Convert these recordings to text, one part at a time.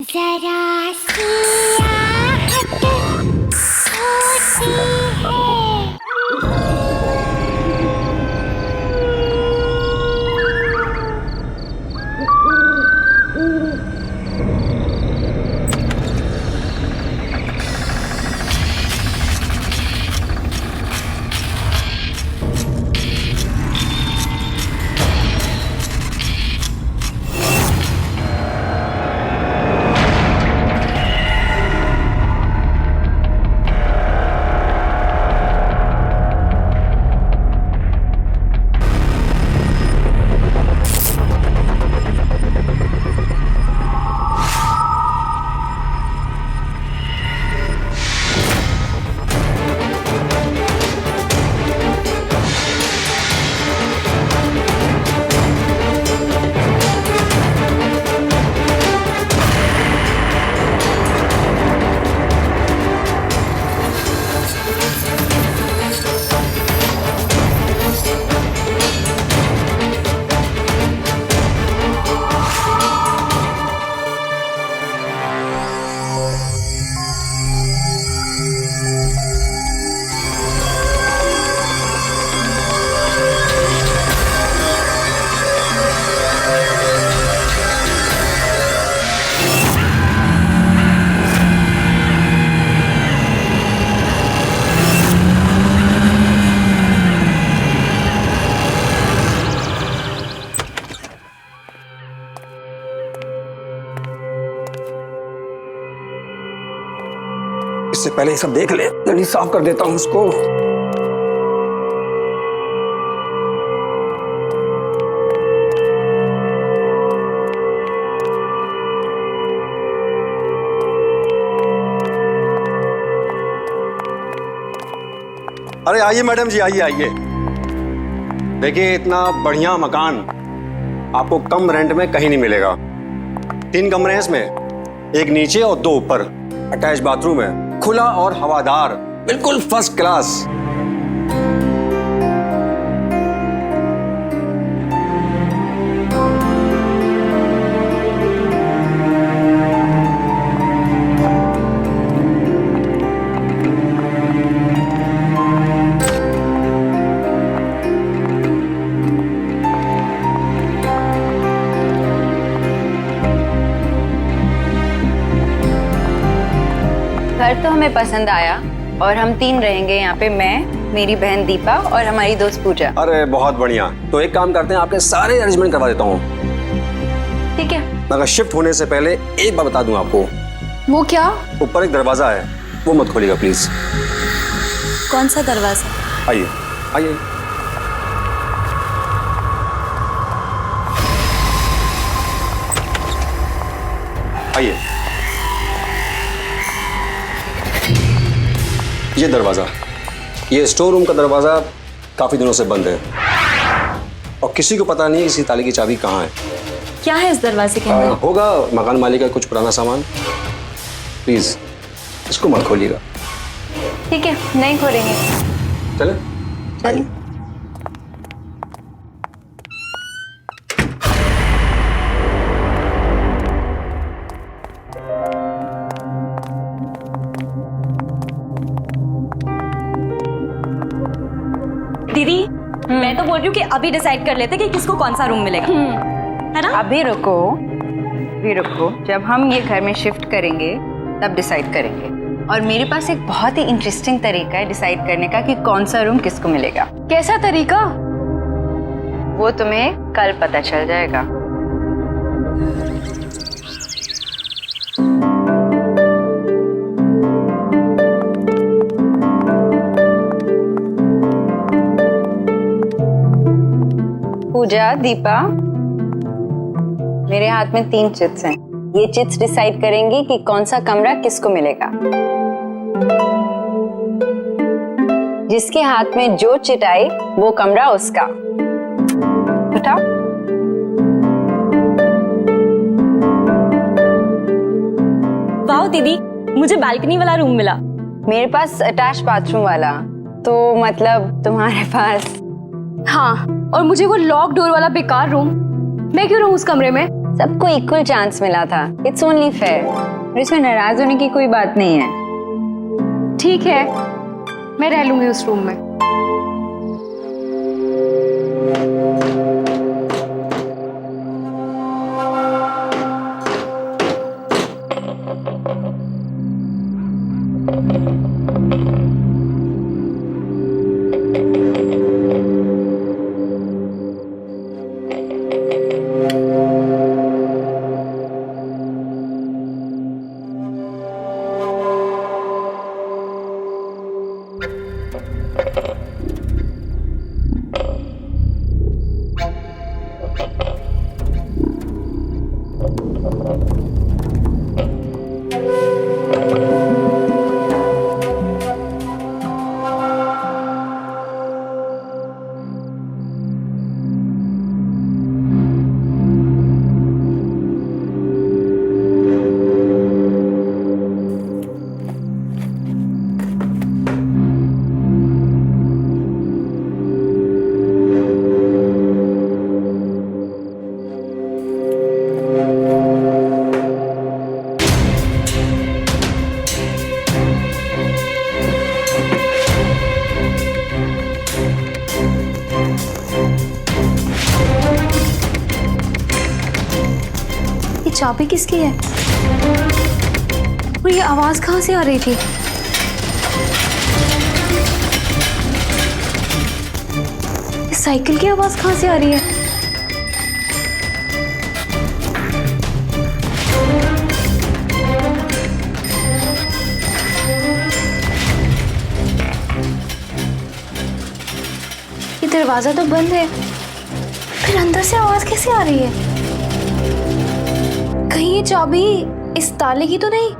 जरा सी आहट होती है। इससे पहले ये सब देख ले, जल्दी साफ कर देता हूं उसको। अरे आइए मैडम जी, आइए आइए। देखिए इतना बढ़िया मकान आपको कम रेंट में कहीं नहीं मिलेगा। 3 कमरे हैं इसमें, एक नीचे और 2 ऊपर। अटैच बाथरूम है, खुला और हवादार, बिल्कुल फर्स्ट क्लास। घर तो हमें पसंद आया और हम 3 रहेंगे यहाँ पे, मैं, मेरी बहन दीपा और हमारी दोस्त पूजा। अरे बहुत बढ़िया। तो एक काम करते हैं, आपके सारे अरेंजमेंट करवा देता हूँ। ठीक है। मगर शिफ्ट होने से पहले एक बात बता दूं आपको। वो क्या? ऊपर एक दरवाजा है, वो मत खोलिएगा प्लीज। कौन सा दरवाजा? आइए आइए। आइए। ये दरवाजा, ये स्टोर रूम का दरवाजा काफी दिनों से बंद है और किसी को पता नहीं इसी ताले की चाबी कहाँ है। क्या है इस दरवाजे के अंदर? होगा मकान मालिक का कुछ पुराना सामान। प्लीज इसको मत खोलिएगा। ठीक है, नहीं खोलेंगे। चले चलिए। दीदी, मैं तो बोल रही हूँ कि अभी डिसाइड कर लेते कि किसको कौन सा रूम मिलेगा, है ना? अभी रुको, जब हम ये घर में शिफ्ट करेंगे तब डिसाइड करेंगे। और मेरे पास एक बहुत ही इंटरेस्टिंग तरीका है डिसाइड करने का कि कौन सा रूम किसको मिलेगा। कैसा तरीका? वो तुम्हें कल पता चल जाएगा। पूजा, दीपा, मेरे हाथ में 3 चिट्स हैं। ये चिट्स डिसाइड करेंगी कि कौन सा कमरा किसको मिलेगा। जिसके हाथ में जो चिट आई वो कमरा उसका। उठाओ। वाह दीदी, मुझे बालकनी वाला रूम मिला। मेरे पास अटैच बाथरूम वाला, तो मतलब तुम्हारे पास। हाँ, और मुझे वो लॉक डोर वाला बेकार रूम। मैं क्यों रहूं उस कमरे में? सबको इक्वल चांस मिला था, इट्स ओनली फेयर। और इसमें नाराज होने की कोई बात नहीं है। ठीक है, मैं रह लूंगी उस रूम में। चाबी किसकी है? और ये आवाज कहाँ से आ रही थी? इस साइकिल की आवाज कहाँ से आ रही है? ये दरवाजा तो बंद है, फिर अंदर से आवाज कैसे आ रही है? कहीं ये चाबी इस ताले की तो नहीं?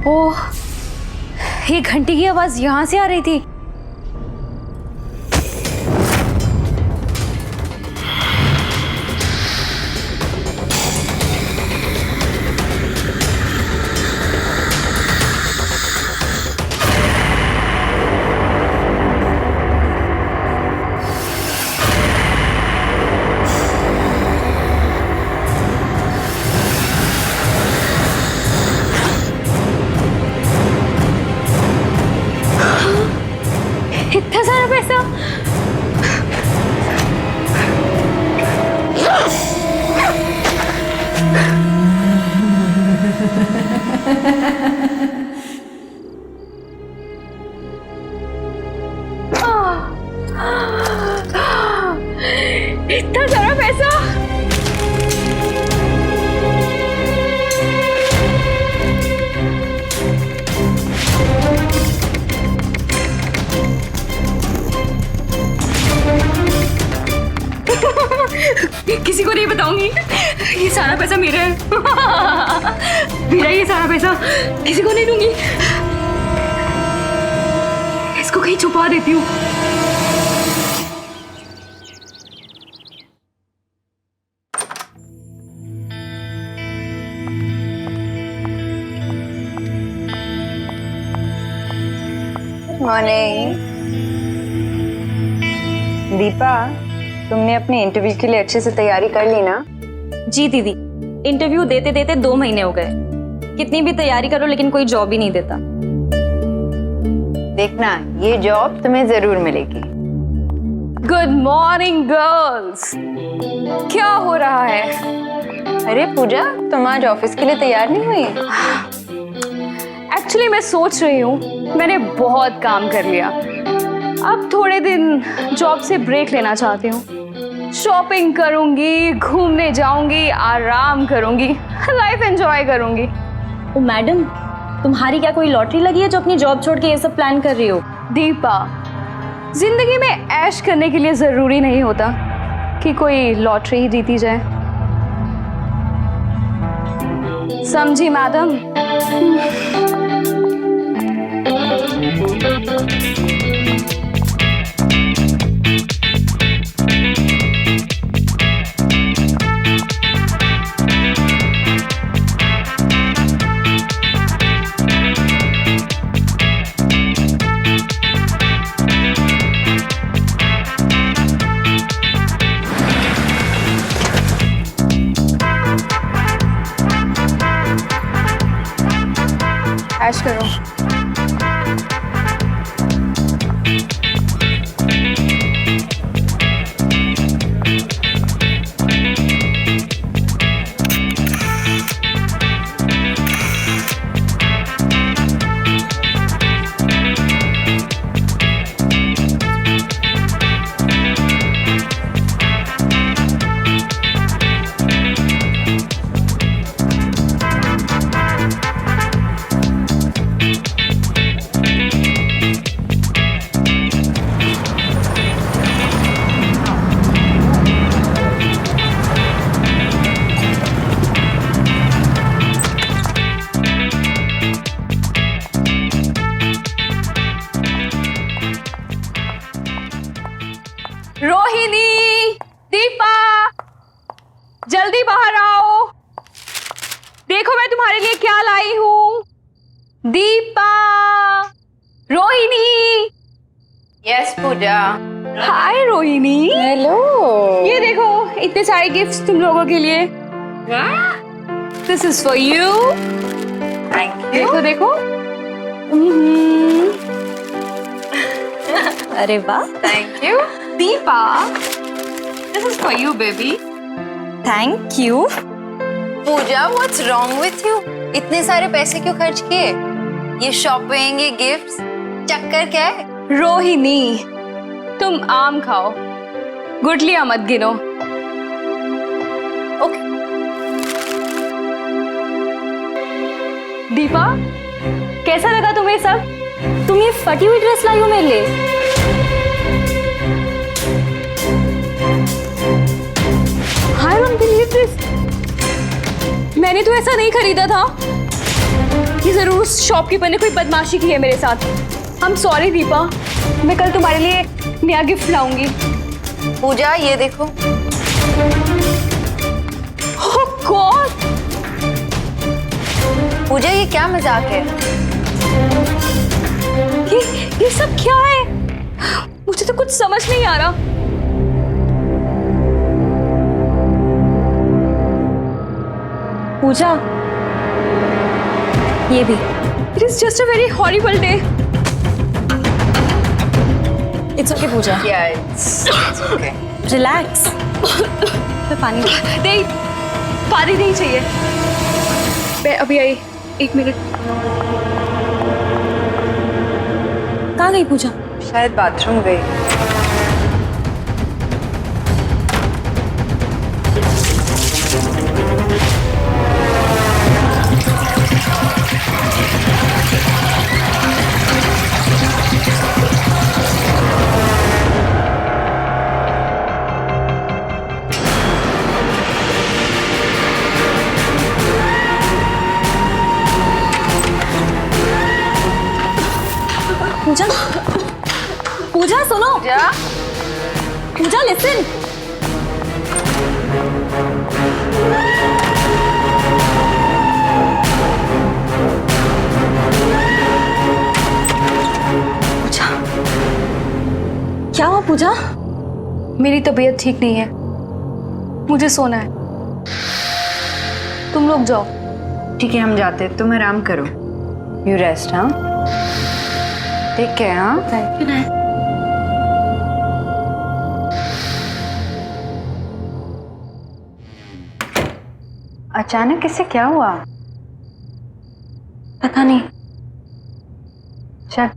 ओह, ये घंटी की आवाज यहां से आ रही थी। इतना सारा पैसा? इतना सारा पैसा? किसी को नहीं बताऊंगी, ये सारा पैसा मेरा है। मेरा ये सारा पैसा किसी को नहीं दूंगी, इसको कहीं छुपा देती हूँ। मॉर्निंग दीपा, तुमने अपने इंटरव्यू के लिए अच्छे से तैयारी कर ली ना? जी दीदी, इंटरव्यू देते देते 2 महीने हो गए। कितनी भी तैयारी करो लेकिन कोई जॉब ही नहीं देता। देखना, ये जॉब तुम्हें जरूर मिलेगी। Good morning girls. क्या हो रहा है? अरे पूजा, तुम आज ऑफिस के लिए तैयार नहीं हुई? एक्चुअली मैं सोच रही हूँ, मैंने बहुत काम कर लिया, अब थोड़े दिन जॉब से ब्रेक लेना चाहती हूँ। शॉपिंग करूंगी, घूमने जाऊंगी, आराम करूंगी, लाइफ एंजॉय करूंगी। ओ मैडम, तुम्हारी क्या कोई लॉटरी लगी है जो अपनी जॉब छोड़ के ये सब प्लान कर रही हो? दीपा, जिंदगी में ऐश करने के लिए जरूरी नहीं होता कि कोई लॉटरी ही जीती जाए, समझी मैडम? ऐश करो। रोहिणी, दीपा, जल्दी बाहर आओ। देखो मैं तुम्हारे लिए क्या लाई हूँ। Deepa, Rohini. Yes Pooja. Hi Rohini. Hello. ये देखो, इतने सारे गिफ्ट्स तुम लोगों के लिए। This is for you. Thank you. देखो देखो। अरे वाह, thank you. Deepa, this is for you baby. Thank you. Pooja, what's wrong with you? इतने सारे पैसे क्यों खर्च किए? ये शॉपिंग, ये गिफ्ट्स, चक्कर क्या है? रोहिणी, तुम आम खाओ, गुठलियां मत गिनो। ओके। दीपा, कैसा लगा तुम्हें सब? तुम ये फटी हुई ड्रेस लाई हो मेरे लिए? I don't believe this. मैंने तो ऐसा नहीं खरीदा था। ये जरूर उस शॉपकीपर ने कोई बदमाशी की है मेरे साथ। I'm sorry दीपा, मैं कल तुम्हारे लिए नया गिफ्ट लाऊंगी। पूजा, ये देखो। Oh God! पूजा, ये क्या मजाक है? ये सब क्या है? मुझे तो कुछ समझ नहीं आ रहा। पूजा, ये भी। It is just a very horrible day. It's okay Pooja, Yeah, it's okay. Relax. तो पानी दो। नहीं, पानी नहीं चाहिए। मैं अभी आई, 1 मिनट। कहाँ गई पूजा? शायद बाथरूम गई। पूजा, पूजा सुनो। पूजा, पूजा लिसन। पूजा, क्या हुआ पूजा? मेरी तबीयत ठीक नहीं है, मुझे सोना है। तुम लोग जाओ। ठीक है, हम जाते हैं, तुम आराम करो। You rest. हाँ, टेक केयर। हाँ, गुड नाइट। अचानक इससे क्या हुआ? पता नहीं। चल।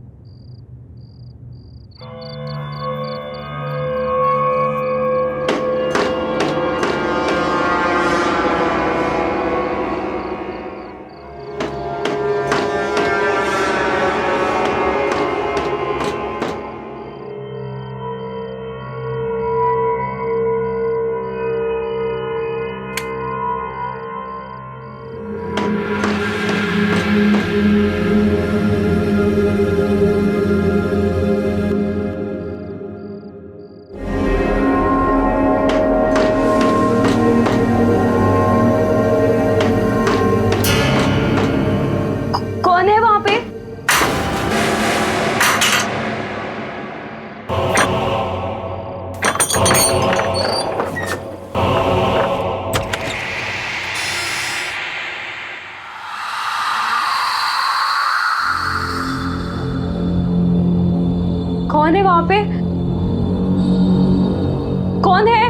कौन है वहां पे? कौन है वहां पे? कौन है?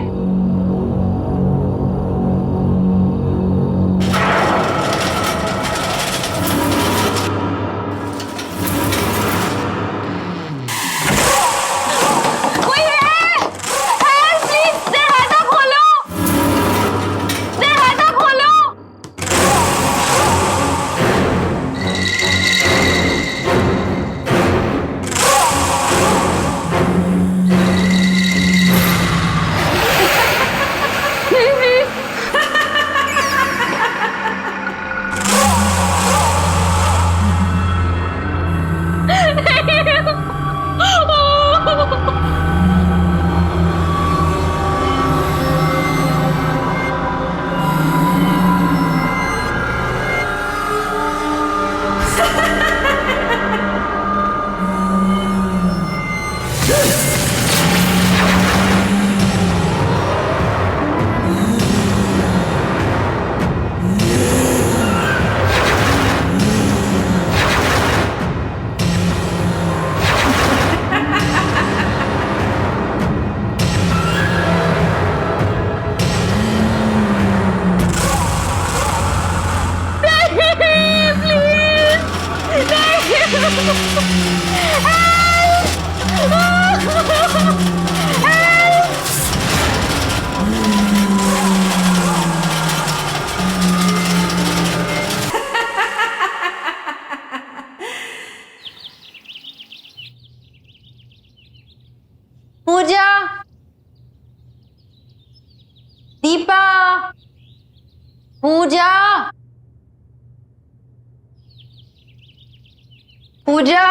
कोई है? हेल्प प्लीज, दरवाजा खोलो, दरवाजा खोलो। पूजा, दीपा, पूजा, पूजा,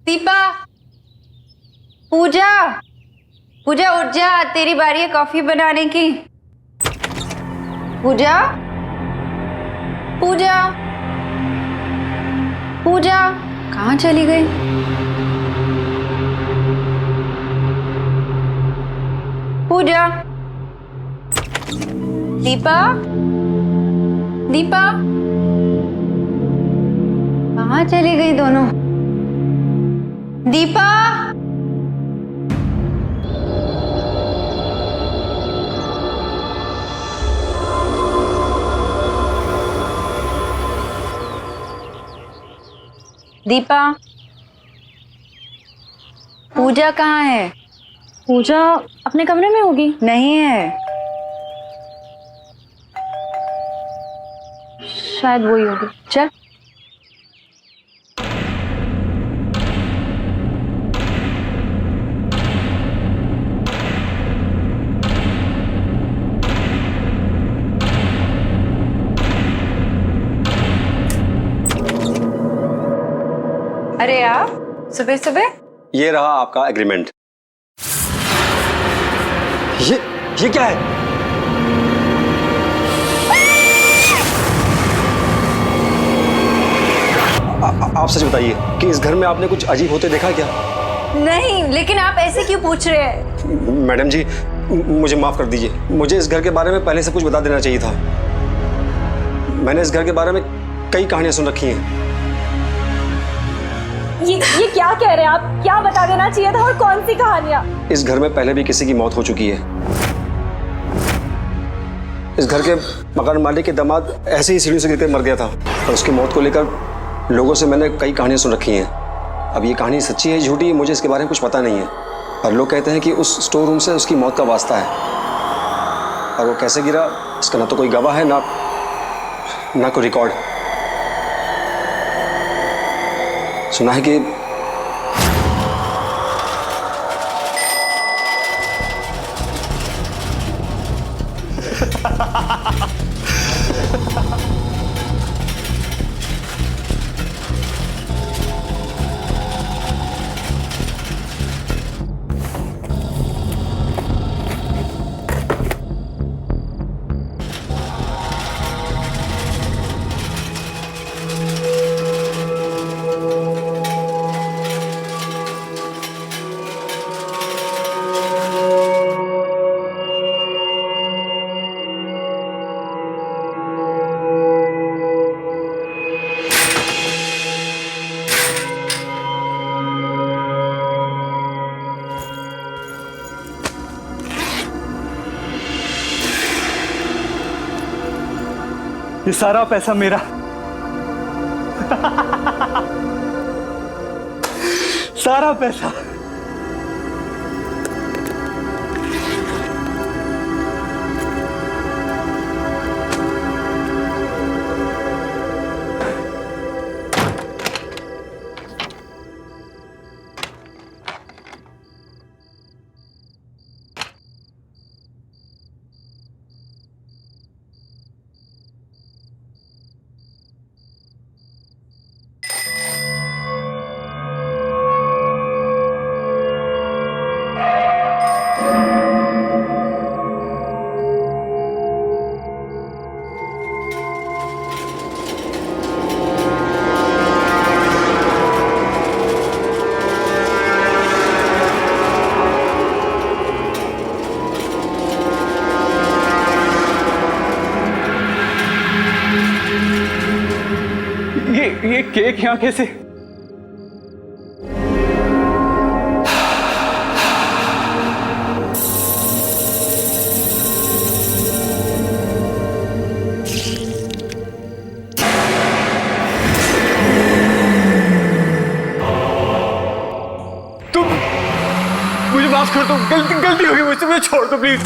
दीपा, पूजा, पूजा उठ जा, तेरी बारी है कॉफी बनाने की। पूजा, पूजा, पूजा कहाँ चली गई? पूजा, दीपा, दीपा, कहाँ चली गई दोनों? दीपा, दीपा, पूजा कहाँ है? पूजा अपने कमरे में होगी। नहीं है, शायद वही होगी। चल। अरे आप सुबह सुबह? ये रहा आपका एग्रीमेंट। ये क्या है? आप सच बताइए कि इस घर में आपने कुछ अजीब होते देखा क्या? नहीं, लेकिन आप ऐसे क्यों पूछ रहे हैं? मैडम जी, मुझे माफ कर दीजिए। मुझे इस घर के बारे में पहले से कुछ बता देना चाहिए था। मैंने इस घर के बारे में कई कहानियां सुन रखी हैं। ये क्या कह रहे हैं आप? क्या बता देना चाहिए था और कौन सी कहानियां? इस घर में पहले भी किसी की मौत हो चुकी है। इस घर के मकान मालिक के दामाद ऐसे ही सीढ़ी से गिरकर मर गया था और उसकी मौत को लेकर लोगों से मैंने कई कहानियां सुन रखी हैं। अब ये कहानी सच्ची है झूठी, मुझे इसके बारे में कुछ पता नहीं है, पर लोग कहते हैं कि उस स्टोर रूम से उसकी मौत का वास्ता है। और वो कैसे गिरा इसका ना तो कोई गवाह है ना कोई रिकॉर्ड। सुना है कि ये सारा पैसा मेरा। सारा पैसा। ये केक यहाँ कैसे? तुम मुझे माफ कर दो, गलती हो गई मुझसे, मुझे छोड़ दो प्लीज।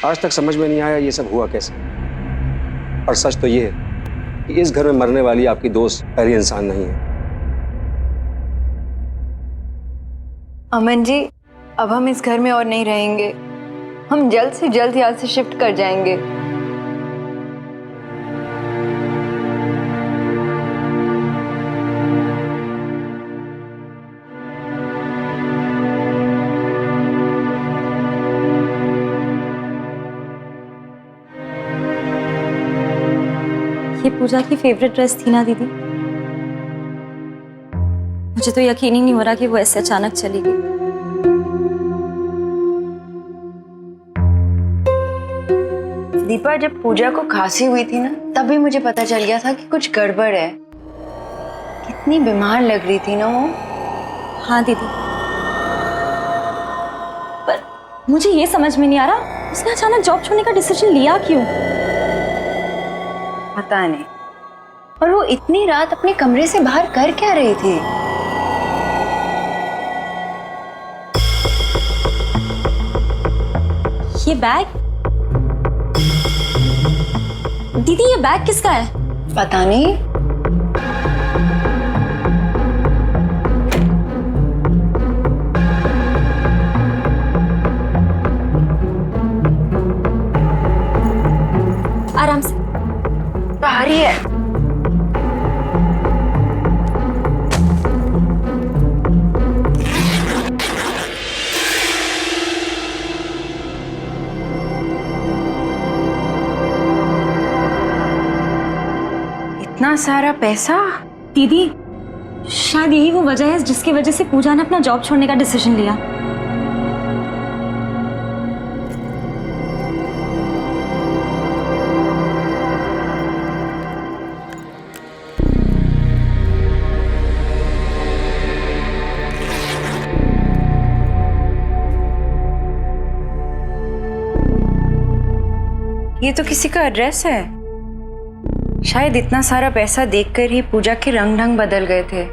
आज तक समझ में नहीं आया ये सब हुआ कैसे। और सच तो ये है कि इस घर में मरने वाली आपकी दोस्त पहली इंसान नहीं है। अमन जी, अब हम इस घर में और नहीं रहेंगे। हम जल्द से जल्द यहाँ से शिफ्ट कर जाएंगे। ये पूजा की फेवरेट ड्रेस थी ना दीदी? मुझे तो यकीन ही नहीं हो रहा कि वो ऐसे अचानक चली गई। दीपा, जब पूजा को खांसी हुई थी ना, तभी मुझे पता चल गया था कि कुछ गड़बड़ है। कितनी बीमार लग रही थी ना वो। हाँ दीदी, पर मुझे ये समझ में नहीं आ रहा उसने अचानक जॉब छोड़ने का डिसीजन लिया क्यों? पता नहीं। और वो इतनी रात अपने कमरे से बाहर कर क्या रही थी? ये बैग, दीदी ये बैग किसका है? पता नहीं। आराम से। भारी है। इतना सारा पैसा? दीदी शायद यही वो वजह है जिसकी वजह से पूजा ने अपना जॉब छोड़ने का डिसीजन लिया। ये तो किसी का एड्रेस है। शायद इतना सारा पैसा देखकर ही पूजा के रंग ढंग बदल गए थे।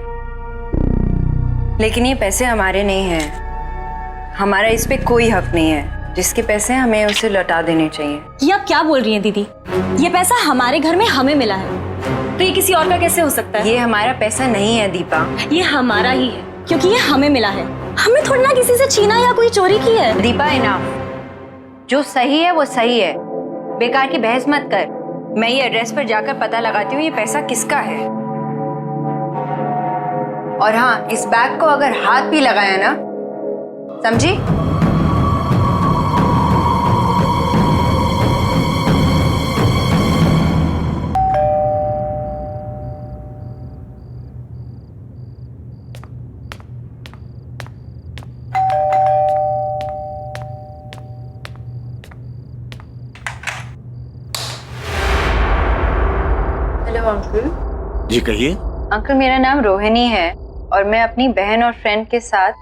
लेकिन ये पैसे हमारे नहीं हैं। हमारा इस पे कोई हक नहीं है। जिसके पैसे हैं हमें उसे लौटा देने चाहिए। ये आप क्या बोल रही हैं दीदी? ये पैसा हमारे घर में हमें मिला है, तो ये किसी और का कैसे हो सकता है? ये हमारा पैसा नहीं है दीपा। ये हमारा ही है क्योंकि ये हमें मिला है। हमने थोड़ी ना किसी से छीना या कोई चोरी की है। दीपा इनाम, जो सही है वो सही है। बेकार की बहस मत कर। मैं ये एड्रेस पर जाकर पता लगाती हूँ ये पैसा किसका है। और हाँ, इस बैग को अगर हाथ भी लगाया ना, समझी? Hello uncle. जी कहिए। अंकल, मेरा नाम रोहिणी है और मैं अपनी बहन और फ्रेंड के साथ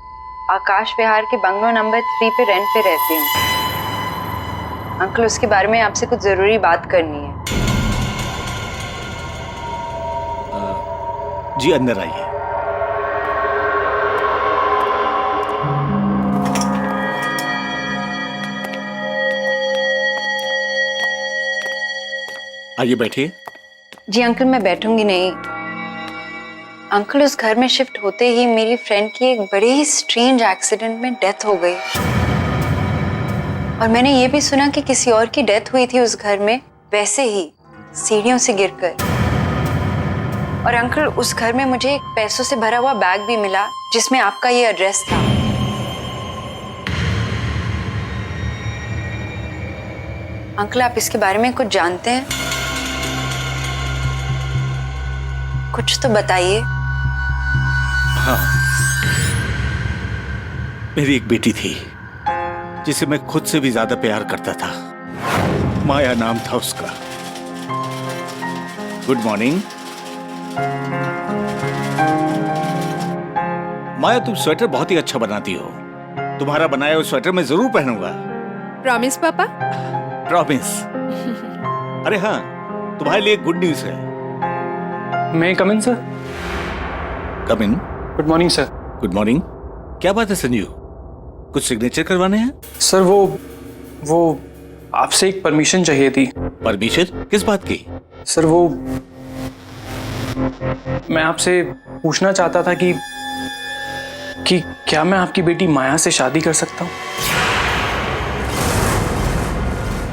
आकाश विहार के बंगलो नंबर 3 पे रेंट पे रहती हूँ। अंकल, उसके बारे में आपसे कुछ जरूरी बात करनी है। जी अंदर आइए। आइए बैठिए। जी अंकल, मैं बैठूंगी नहीं। अंकल, उस घर में शिफ्ट होते ही मेरी फ्रेंड की एक बड़ी ही स्ट्रेंज एक्सीडेंट में डेथ हो गई। और मैंने ये भी सुना कि किसी और की डेथ हुई थी उस घर में, वैसे ही सीढ़ियों से गिरकर। और अंकल, उस घर में मुझे एक पैसों से भरा हुआ बैग भी मिला जिसमें आपका ये एड्रेस था। अंकल, आप इसके बारे में कुछ जानते हैं? कुछ तो बताइए। हाँ, मेरी एक बेटी थी जिसे मैं खुद से भी ज्यादा प्यार करता था। माया नाम था उसका। Good morning. माया, तुम स्वेटर बहुत ही अच्छा बनाती हो। तुम्हारा बनाया हुआ स्वेटर मैं जरूर पहनूंगा। प्रॉमिस पापा? प्रॉमिस। अरे हाँ, तुम्हारे लिए गुड न्यूज है। मैं come in sir? Come in. Good morning sir. Good morning. क्या बात है संजीव, कुछ सिग्नेचर करवाने हैं? सर वो आपसे एक परमिशन चाहिए थी। परमिशन किस बात की? सर वो मैं आपसे पूछना चाहता था कि क्या मैं आपकी बेटी माया से शादी कर सकता हूँ,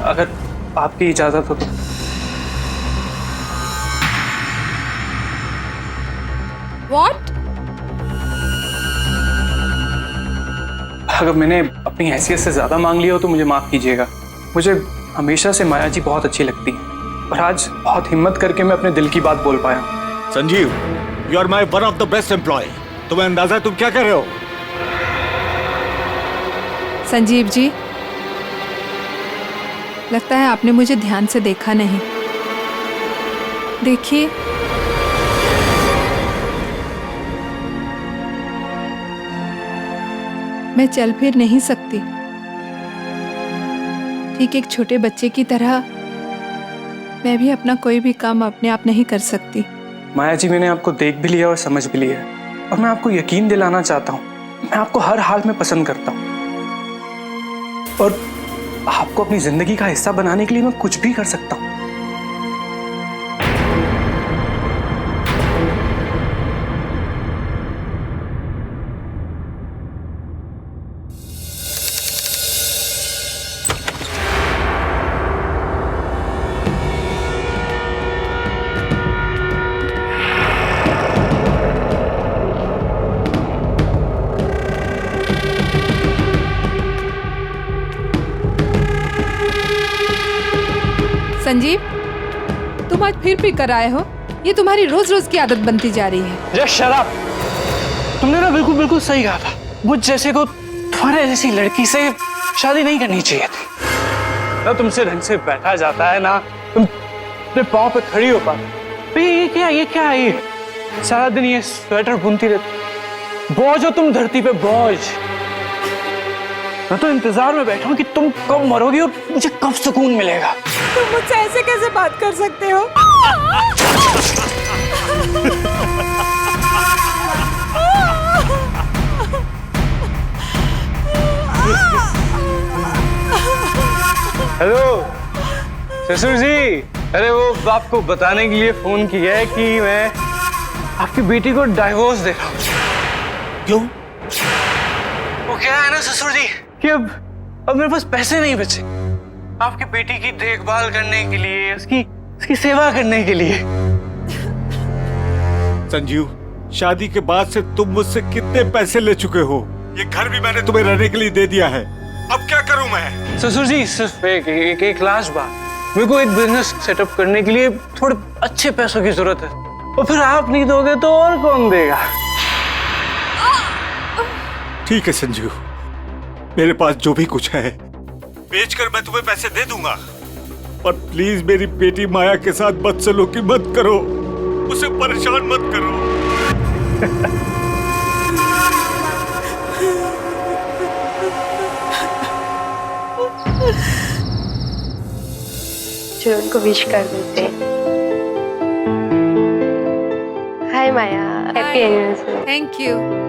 अगर आपकी इजाजत हो तो। What? अगर मैंने अपनी हैसियत से ज्यादा मांग लिया हो तो मुझे माफ कीजिएगा। मुझे हमेशा से माया जी बहुत अच्छी लगती हैं और आज बहुत हिम्मत करके मैं अपने दिल की बात बोल पाया। Sanjeev, you are my one of the best employ. तुम्हें अंदाजा है तुम क्या कर रहे हो? संजीव जी, लगता है आपने मुझे ध्यान से देखा नहीं। देखिए, मैं चल फिर नहीं सकती। ठीक एक छोटे बच्चे की तरह मैं भी अपना कोई भी काम अपने आप नहीं कर सकती। माया जी, मैंने आपको देख भी लिया और समझ भी लिया, और मैं आपको यकीन दिलाना चाहता हूँ, मैं आपको हर हाल में पसंद करता हूँ, और आपको अपनी जिंदगी का हिस्सा बनाने के लिए मैं कुछ भी कर सकता हूँ। संजीव, तुम आज फिर कर आए हो। ये तुम्हारी रोज रोज की आदत बनती जा रही है। जय शराब, तुमने ना बिल्कुल सही कहा था। मुझ जैसे को तुम्हारे जैसी लड़की से शादी नहीं करनी चाहिए थी। ना तुमसे ढंग से बैठा जाता है, ना तुम अपने पाँव पे खड़ी हो पाती। ये क्या है ये? सारा दिन ये स्वेटर बुनती रहती। बोझ हो तुम धरती पे, बोझ। मैं तो इंतजार में बैठा हूँ कि तुम कब मरोगी और मुझे कब सुकून मिलेगा। तुम मुझसे ऐसे कैसे बात कर सकते हो? हेलो ससुर जी, अरे वो आपको बताने के लिए फोन किया है कि मैं आपकी बेटी को डाइवोर्स दे रहा हूँ। क्यों? वो क्या है ना ससुर जी कि अब मेरे पास पैसे नहीं बचे आपकी बेटी की देखभाल करने के लिए, उसकी सेवा करने के लिए। संजीव, शादी के बाद से तुम मुझसे कितने पैसे ले चुके हो? ये घर भी मैंने तुम्हें रहने के लिए दे दिया है। अब क्या करूं मैं? ससुर जी, सिर्फ एक लास्ट बात, मेरे को एक बिजनेस सेटअप करने के लिए थोड़े अच्छे पैसों की जरूरत है, और फिर आप नहीं दोगे तो और कौन देगा? ठीक है संजीव, मेरे पास जो भी कुछ है बेचकर मैं तुम्हें पैसे दे दूंगा, पर प्लीज मेरी बेटी माया के साथ बदसलूकी मत करो, उसे परेशान मत करो। जो उनको विश कर देते। हाय माया, हैप्पी एनिवर्सरी। Thank you.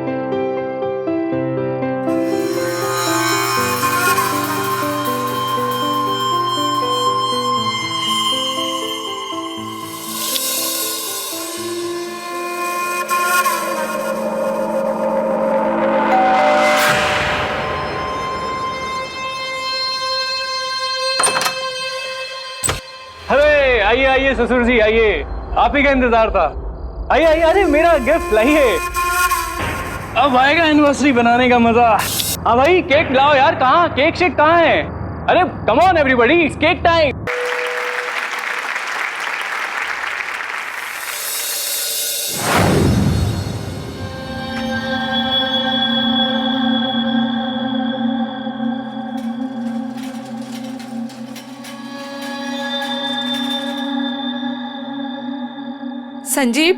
अरे आइए ससुर जी, आइए, आप ही का इंतजार था। आइए, अरे मेरा गिफ्ट लाइए, अब आएगा एनिवर्सरी बनाने का मजा। हाँ भाई, केक लाओ यार। कहाँ केक शेक कहाँ है? अरे come on everybody, it's cake time. Sanjeev,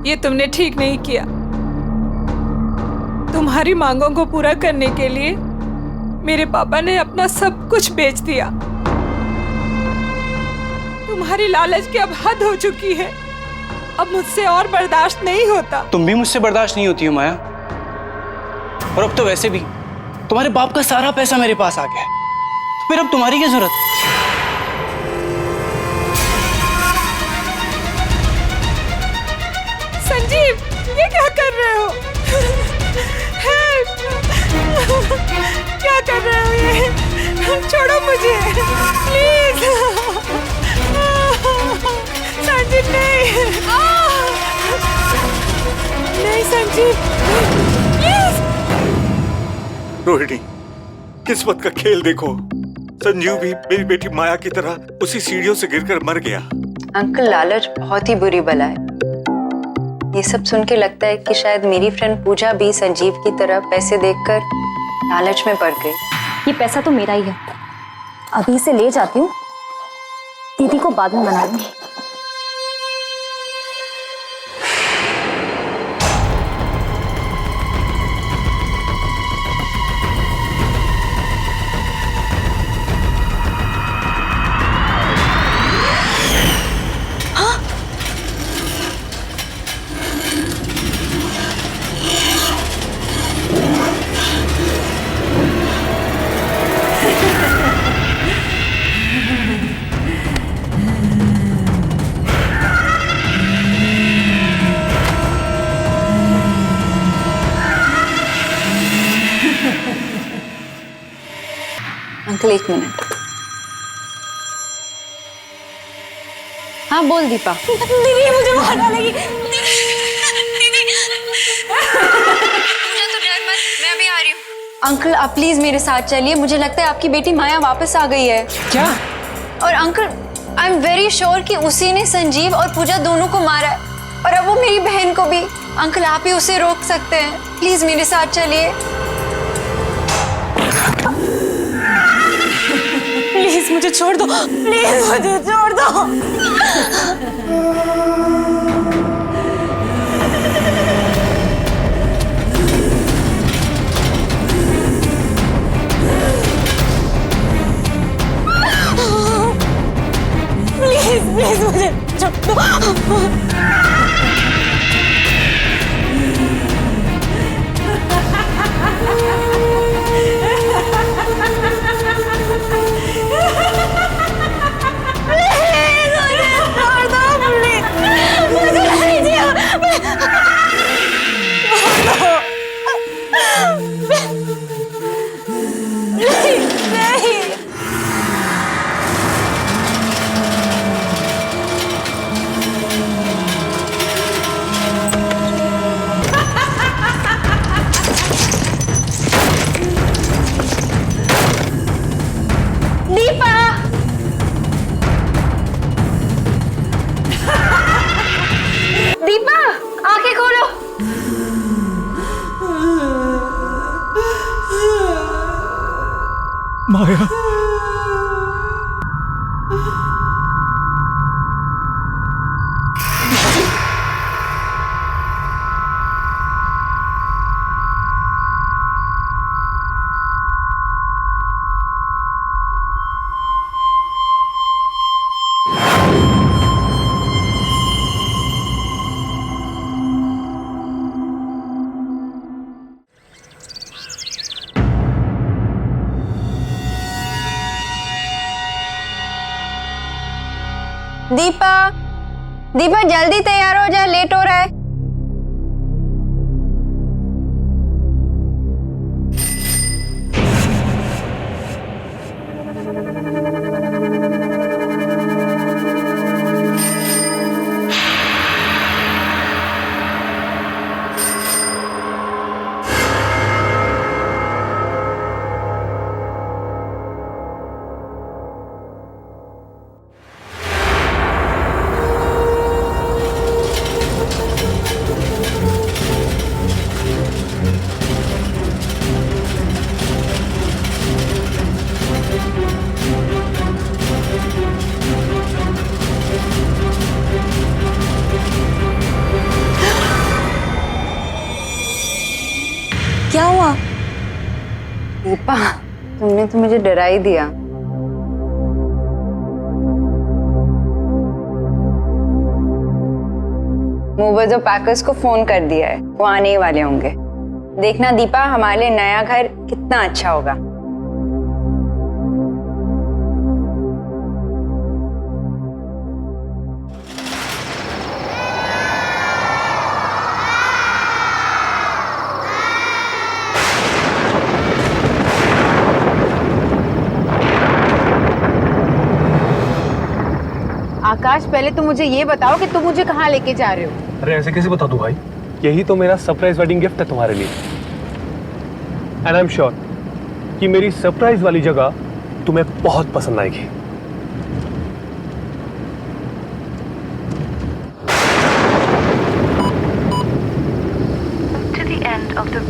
ये तुमने ठीक नहीं किया। तुम्हारी मांगों को पूरा करने के लिए मेरे पापा ने अपना सब कुछ बेच दिया। तुम्हारी लालच की अब हद हो चुकी है। अब मुझसे और बर्दाश्त नहीं होता। तुम भी मुझसे बर्दाश्त नहीं होती हो माया, और अब तो वैसे भी तुम्हारे बाप का सारा पैसा मेरे पास आ गया है, तो फिर अब तुम्हारी क्या जरूरत? संजीव, ये क्या कर रहे हो? हेल्प! क्या कर रहे हो ये? छोड़ो मुझे, प्लीज। संजीव नहीं, नहीं संजीव, प्लीज। रोहिणी, किस्मत का खेल देखो। संजीव भी मेरी बेटी माया की तरह उसी सीढ़ियों से गिरकर मर गया। अंकल, लालच बहुत ही बुरी बला है। ये सब सुन के लगता है कि शायद मेरी फ्रेंड पूजा भी संजीव की तरह पैसे देखकर लालच में पड़ गई। ये पैसा तो मेरा ही है, अभी इसे ले जाती हूँ, दीदी को बाद में मना दूंगी। Uncle 1 minute. हाँ बोल दीपा। दीदी मुझे मार डालेगी। अंकल आप प्लीज मेरे साथ चलिए, मुझे लगता है आपकी बेटी माया वापस आ गई है। क्या? और uncle I am very sure कि उसी ने संजीव और पूजा दोनों को मारा है, और अब वो मेरी बहन को भी। अंकल आप ही उसे रोक सकते हैं, प्लीज मेरे साथ चलिए। प्लीज मुझे छोड़ दो, प्लीज मुझे छोड़ दो। प्लीज मुझे छोड़ दो। दीपा आंखें खोलो। माया, दीपा दीपा जल्दी तैयार हो जा, लेट हो रहा है। क्या हुआ? दीपा तुमने तो मुझे डरा ही दिया। मूवर्स और पैकर्स को फोन कर दिया है, वो आने ही वाले होंगे। देखना दीपा, हमारे लिए नया घर कितना अच्छा होगा। आकाश पहले तो मुझे ये बताओ कि तुम मुझे कहाँ लेके जा रहे हो? अरे ऐसे कैसे बता दूं भाई, यही तो मेरा सरप्राइज वेडिंग गिफ्ट है तुम्हारे लिए। एंड आई एम श्योर कि मेरी सरप्राइज वाली जगह तुम्हें बहुत पसंद आएगी।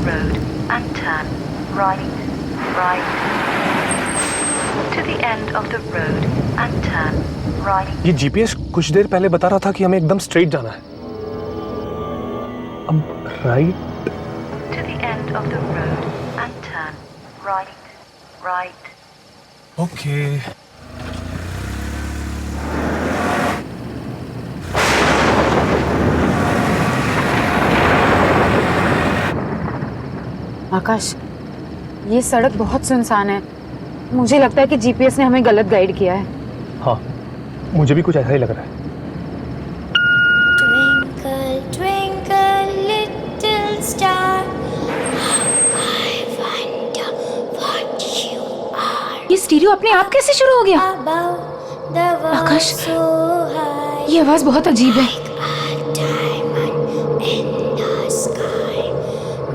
road and turn right, right. To the end of the road and turn right. ये जीपीएस कुछ देर पहले बता रहा था कि हमें एकदम स्ट्रेट जाना है। अब right. To the end of the road and turn right, right. Okay. Akash, ये सड़क बहुत सुनसान है। मुझे लगता है कि जीपीएस ने हमें गलत गाइड किया है। हाँ, मुझे भी कुछ ऐसा ही लग रहा है। Twinkle, twinkle, little star, I wonder what you are. ये स्टीरियो अपने आप कैसे शुरू हो गया? Above the world Akash, so high, ये आवाज बहुत अजीब है। like a diamond in the sky.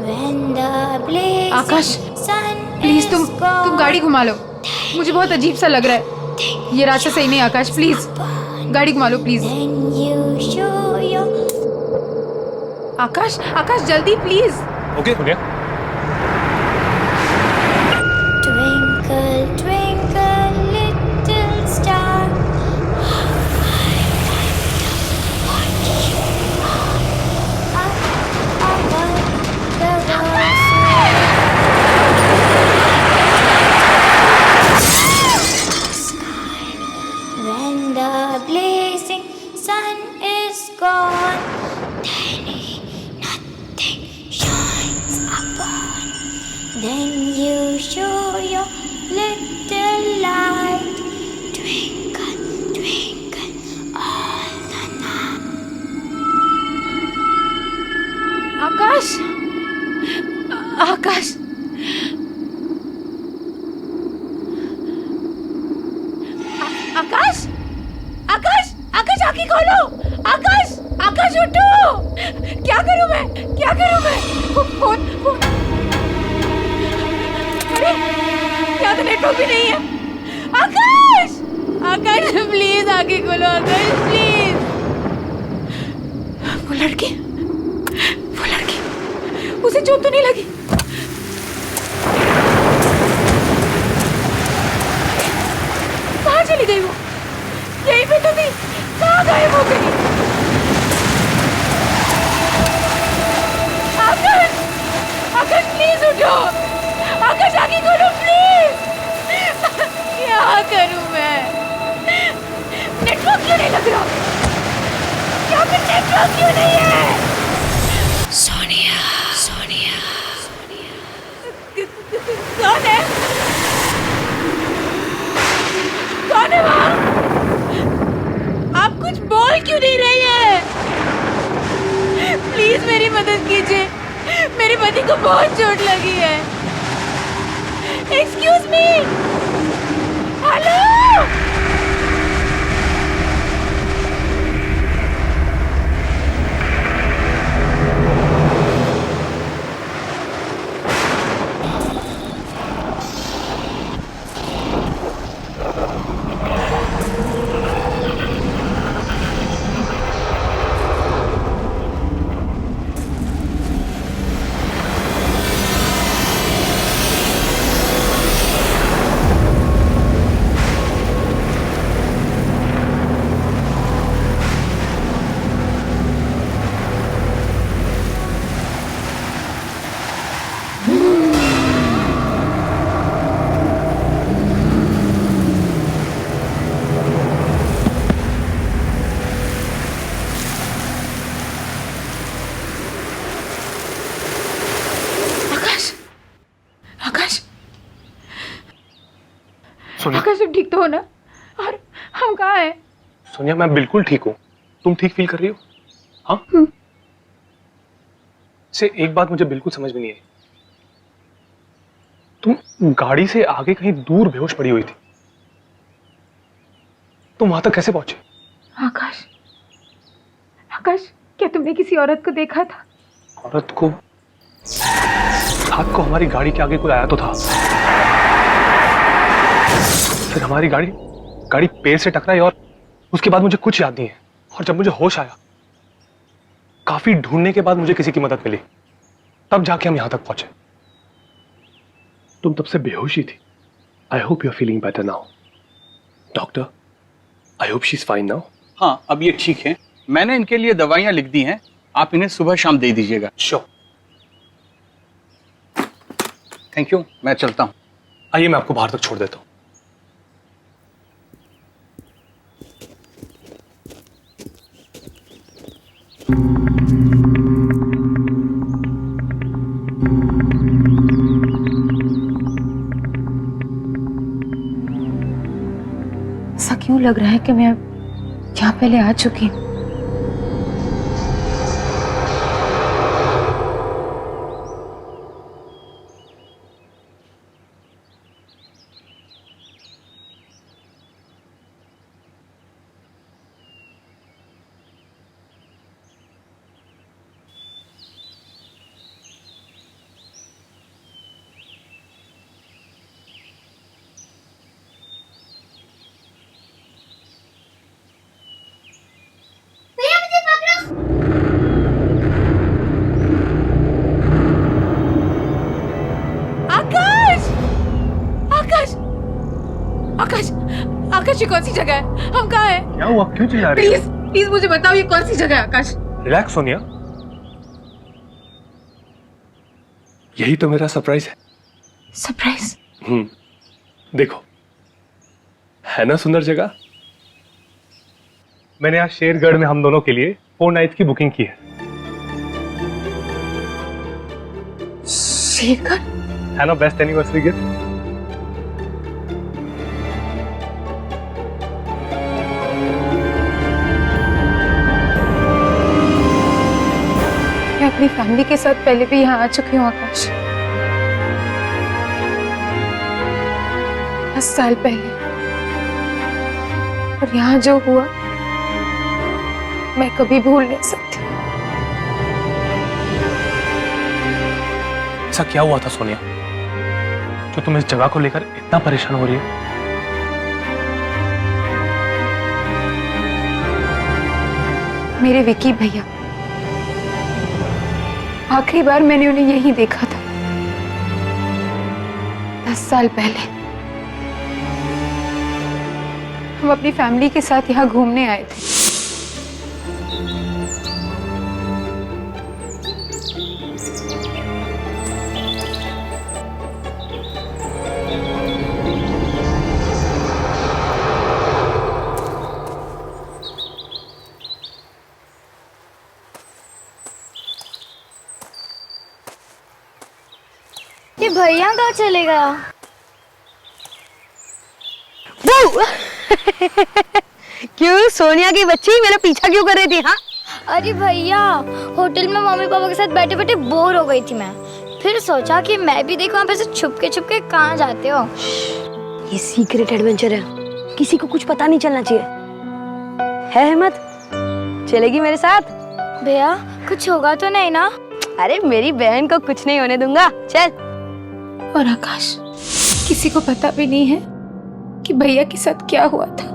When the blazing Akash, sun please is तुम gone, गाड़ी घुमा लो। मुझे बहुत अजीब सा लग रहा है। ये रास्ता सही नहीं आकाश, प्लीज गाड़ी घुमा लो please. then you show your Akash, Akash जल्दी प्लीज। ओके, हो गया। twinkle, twinkle, little star. What you are up above the world. When the blazing sun is gone, tiny nothing shines upon. Then you show your little light, twinkle, twinkle all the night. आकाश, आकाश, आकाश, आकाश, आकाश आंखें खोलो। आकाश, आकाश उठो। क्या करूं मैं, क्या करूं मैं? Phone, phone. अरे यहाँ तो नेटवर्क भी नहीं है। आकाश, आकाश प्लीज आंखें खोलो। आकाश प्लीज। वो लड़की, उसे चोट तो नहीं लगी? कहाँ चली गई वो? यहीं पे तो थी, कहाँ गायब हो गई? आकाश, आकाश प्लीज उठो। आकाश आगे खोलो प्लीज। क्या करूं मैं? नेटवर्क क्यों नहीं लग रहा? यहाँ पे नेटवर्क क्यों नहीं है? सोनिया, सोनिया, कौन है? कौन है वहाँ? आप कुछ बोल क्यों नहीं रही है? प्लीज मेरी मदद कीजिए। मेरे पति को बहुत चोट लगी है। Excuse me. हेलो। आकाश, तुम ठीक तो हो ना? और हम कहाँ हैं? सोनिया, मैं बिल्कुल ठीक हूँ। तुम ठीक फील कर रही हो? हाँ? से एक बात मुझे बिल्कुल समझ में नहीं आई। तुम गाड़ी से आगे कहीं दूर बेहोश पड़ी हुई थी, तुम वहां तक कैसे पहुंचे? आकाश, आकाश, क्या तुमने किसी औरत को देखा था? औरत को? रात को हमारी गाड़ी के आगे कोई आया तो था। फिर हमारी गाड़ी पेड़ से टकराई और उसके बाद मुझे कुछ याद नहीं है। और जब मुझे होश आया, काफी ढूंढने के बाद मुझे किसी की मदद मिली। तब जाके हम यहां तक पहुंचे। तुम तब से बेहोशी थी। I hope you are feeling better now. Doctor, I hope she is fine now. हाँ, अब ये ठीक है। मैंने इनके लिए दवाइयां लिख दी हैं, आप इन्हें सुबह शाम दे दीजिएगा। श्योर। थैंक यू, मैं चलता हूँ। आइए, मैं आपको बाहर तक छोड़ देता हूँ। ऐसा क्यों लग रहा है कि मैं यहाँ पहले आ चुकी हूँ? आकाश, आकाश, आकाश, आकाश, ये कौन सी जगह है? हम कहाँ हैं? क्या हुआ? क्यों चिल्ला रही प्लीज प्लीज मुझे बताओ ये कौन सी जगह है आकाश? रिलैक्स सोनिया, यही तो मेरा सरप्राइज है। सरप्राइज? देखो, है ना सुंदर जगह। मैंने आज शेरगढ़ में हम दोनों के लिए 4 नाइट्स की बुकिंग की है। शेरगढ़? है ना बेस्ट एनिवर्सरी गिफ्ट? मैं अपनी फैमिली के साथ पहले भी यहाँ आ चुकी हूँ आकाश। 10 साल पहले। और यहाँ जो हुआ मैं कभी भूल नहीं सकती। ऐसा क्या हुआ था सोनिया जो तुम इस जगह को लेकर इतना परेशान हो रही हो? मेरे विकी भैया, आखिरी बार मैंने उन्हें यहीं देखा था 10 साल पहले। हम अपनी फैमिली के साथ यहाँ घूमने आए थे। ये भैया कहाँ चले गया? क्यों सोनिया की बच्ची मेरा पीछा क्यों कर रही थी? हाँ, अरे भैया, होटल में मम्मी पापा के साथ बैठे बैठे बोर हो गई थी मैं। फिर सोचा कि मैं भी देखूं आप ऐसे छुप के कहाँ जाते हो। ये सीक्रेट एडवेंचर है, किसी को कुछ पता नहीं चलना चाहिए। है हिम्मत? चलेगी मेरे साथ? भैया, कुछ होगा तो नहीं ना? अरे मेरी बहन को कुछ नहीं होने दूंगा, चल। और आकाश, किसी को पता भी नहीं है कि भैया के साथ क्या हुआ था,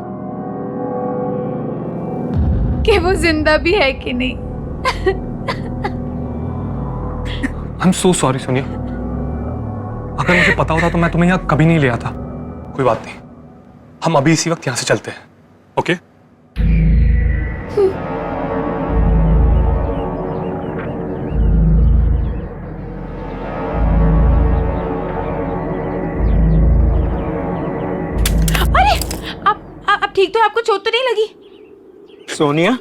कि वो जिंदा भी है कि नहीं। I am so sorry Sonia. अगर मुझे पता होता तो मैं तुम्हें यहाँ कभी नहीं ले आता। कोई बात नहीं, हम अभी इसी वक्त यहाँ से चलते हैं। ओके? आप ठीक तो? आपको चोट तो नहीं लगी? सोनिया,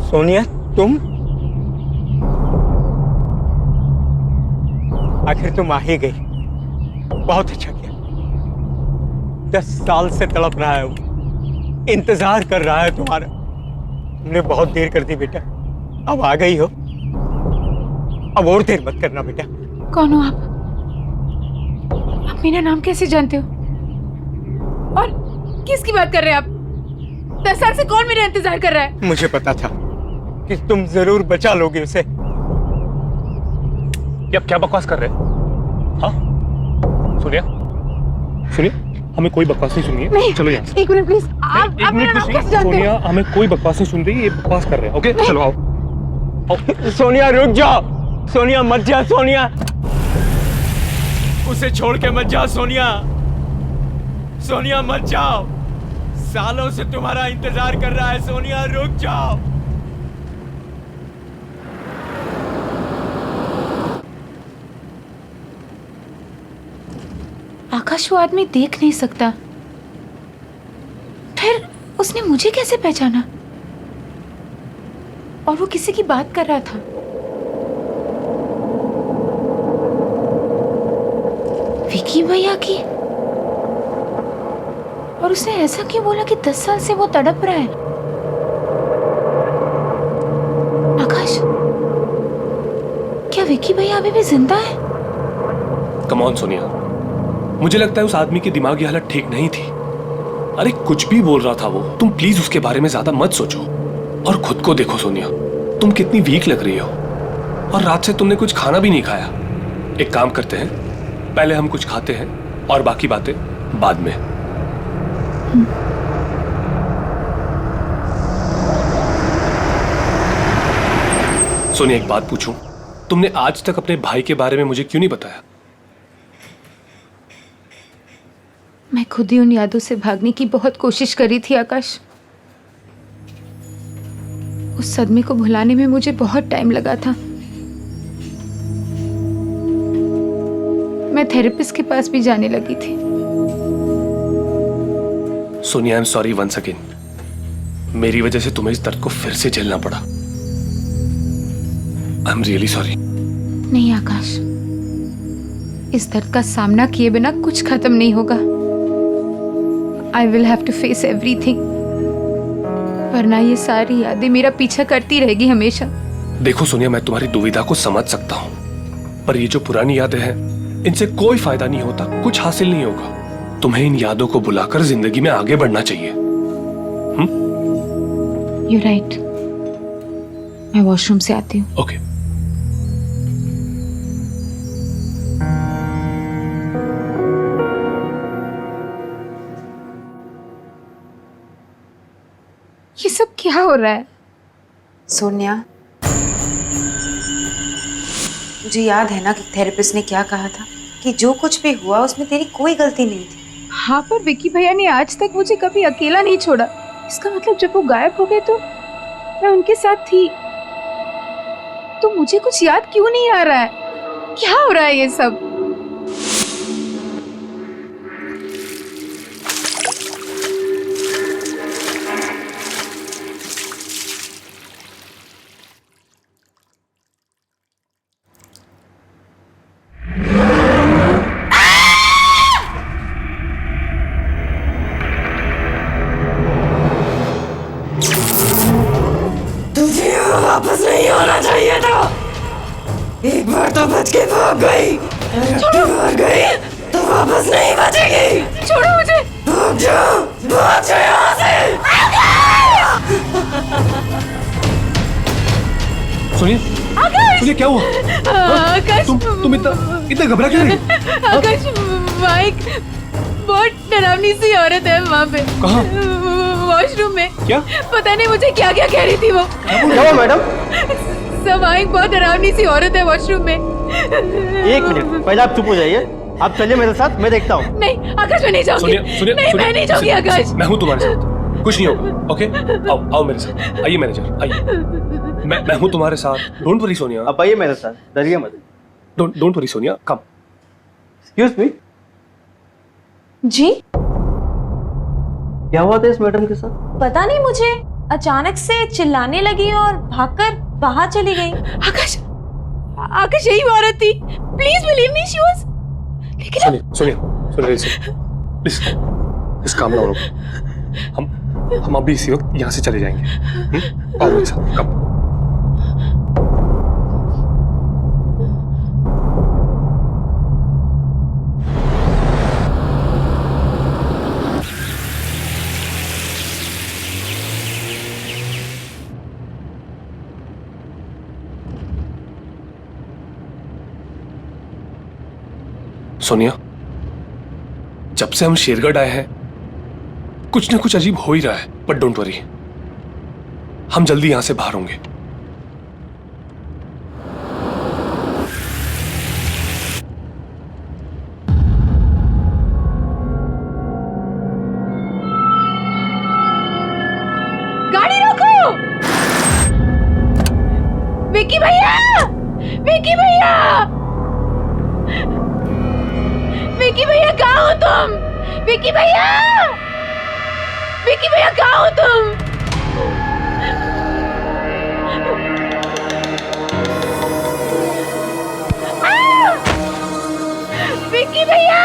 सोनिया तुम? आखिर तुम आ ही गई। बहुत अच्छा किया। 10 साल से तड़प रहा है वो, इंतजार कर रहा है तुम्हारा। तुमने बहुत देर कर दी बेटा, अब आ गई हो। अब और देर मत करना बेटा। कौन हो आप? आप मेरा नाम कैसे जानते हो? और किसकी बात कर रहे हैं आप? 10 साल से कौन मेरा इंतजार कर रहा है? मुझे पता था कि तुम जरूर बचा लोगे उसे। ये आप क्या बकवास कर रहे हैं? हाँ सुनिए, सुनिए, हमें कोई बकवास नहीं सुनिए। नहीं, चलो यहाँ से। एक मिनट प्लीज। आप मेरा नाम कैसे जानते हो? सोनिया, हमें कोई बकवास नहीं सुन रही, ये बकवास कर रहे हैं। ओके चलो आओ। सोनिया रुक जाओ। सोनिया मत जा सोनिया, उसे छोड़ के मत जा सोनिया। सोनिया मत जाओ, सालों से तुम्हारा इंतजार कर रहा है सोनिया, रुक जाओ। आकाश वो आदमी देख नहीं सकता, फिर उसने मुझे कैसे पहचाना? और वो किसी की बात कर रहा था। विकी भैया की। और उसने ऐसा क्यों बोला कि 10 साल से वो तड़प रहा है? आकाश, क्या विकी भैया अभी भी जिंदा है? कम ऑन सोनिया, मुझे लगता है उस आदमी की दिमागी हालत ठीक नहीं थी। अरे कुछ भी बोल रहा था वो, तुम प्लीज उसके बारे में ज्यादा मत सोचो। और खुद को देखो सोनिया, तुम कितनी वीक लग रही हो, और रात से तुमने कुछ खाना भी नहीं खाया। एक काम करते हैं, पहले हम कुछ खाते हैं और बाकी बातें बाद में। सोनिया एक बात पूछूं, तुमने आज तक अपने भाई के बारे में मुझे क्यों नहीं बताया? मैं खुद ही उन यादों से भागने की बहुत कोशिश करी थी आकाश। उस सदमे को भुलाने में मुझे बहुत टाइम लगा था। मैं थेरेपिस्ट के पास भी जाने लगी थी। Sonia I am sorry once again, मेरी वजह से तुम्हें इस दर्द को फिर से झेलना पड़ा। I am really sorry. नहीं आकाश, इस दर्द का सामना किए बिना कुछ खत्म नहीं होगा। I will have to face everything, वरना ये सारी यादें मेरा पीछा करती रहेगी हमेशा। देखो सोनिया, मैं तुम्हारी दुविधा को समझ सकता हूं, पर ये जो पुरानी यादें हैं, इनसे कोई फायदा नहीं होता, कुछ हासिल नहीं होगा। तुम्हें इन यादों को बुलाकर जिंदगी में आगे बढ़ना चाहिए। You're right. मैं वॉशरूम से आती हूँ। ओके। ये सब क्या हो रहा है? सोनिया, मुझे याद है ना कि थेरेपिस्ट ने क्या कहा था कि जो कुछ भी हुआ उसमें तेरी कोई गलती नहीं थी। हाँ, पर विकी भैया ने आज तक मुझे कभी अकेला नहीं छोड़ा। इसका मतलब जब वो गायब हो गए तो मैं उनके साथ थी। तो मुझे कुछ याद क्यों नहीं आ रहा है? क्या हो रहा है ये सब? वापस नहीं होना चाहिए था। एक बार तो बच के भाग गई, भाग गई तो वापस नहीं बचेगी। छोड़ो मुझे। भाग जाओ यहाँ से। सोनिया, सोनिया क्या हुआ? आकाश, तुम इतना घबरा क्यों रही? आकाश, माइक बहुत डरावनी सी औरत है वहाँ पे। कहाँ? वॉशरूम में। क्या? पता नहीं मुझे क्या क्या कह रही थी वो। क्या हुआ मैडम? सब माइक बहुत डरावनी सी औरत है वॉशरूम में। एक मिनट, पहले आप चुप हो जाइए। आप चलिए मेरे साथ, मैं देखता हूँ। नहीं आकाश, मैं नहीं जाऊंगी। नहीं, मैं नहीं जाऊंगी आकाश। मैं हूँ तुम्हारे साथ, कुछ नहीं होगा। ओके, आओ मेरे साथ। आइए मैनेजर, आइए। मैं हूँ तुम्हारे साथ। Don't worry Sonia. आप आइए मेरे साथ, डरिए मत। Don't worry Sonia, come. Excuse me, जी? क्या हुआ था इस मैडम के साथ? पता नहीं, मुझे अचानक से चिल्लाने लगी और भागकर बाहर चली गई। आकाश, आकाश यही औरत थी। Please believe me, she was. लेकिन सोनिया, इस काम ना हम अभी इसी वक्त यहाँ से चले जाएंगे। आओ मेरे साथ, कम। सोनिया, जब से हम शेरगढ़ आए हैं कुछ ना कुछ अजीब हो ही रहा है, बट डोंट वरी, हम जल्दी यहां से बाहर होंगे। विकी भैया, विकी भैया कहाँ हो तुम? विकी भैया, विकी भैया कहाँ हो तुम? विकी भैया,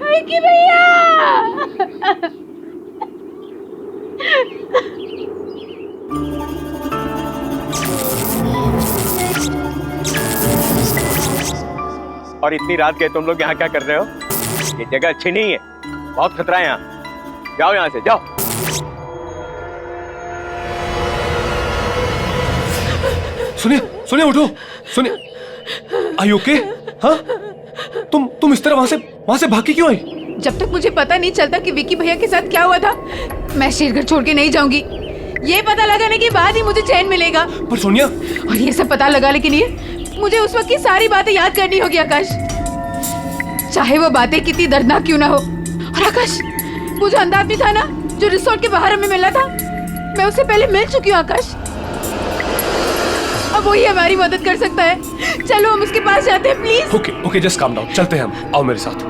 विकी भैया। और इतनी रात के तुम लोग यहाँ क्या कर रहे हो? ये जगह अच्छी नहीं है, बहुत खतरा है यहाँ। जाओ यहाँ से, जाओ। सुनिए सुनिए, उठो, सुनिए। Are you okay? हाँ, तुम इस तरह वहां से भाग के क्यों आई? जब तक मुझे पता नहीं चलता कि विकी भैया के साथ क्या हुआ था, मैं शेरघर छोड़ के नहीं जाऊंगी। ये पता लगाने के बाद ही मुझे चैन मिलेगा। पर सोनिया, और ये सब पता लगा लेकिन मुझे उस वक्त की सारी बातें याद करनी होगी आकाश, चाहे वो बातें कितनी दर्दनाक क्यों ना हो। और आकाश, वो जो अंधा आदमी था ना, जो रिसोर्ट के बाहर हमें मिला था, मैं उससे पहले मिल चुकी हूँ आकाश। अब वही हमारी मदद कर सकता है। चलो हम उसके पास जाते हैं please. Okay okay, just calm down, चलते हैं हम। आओ मेरे साथ।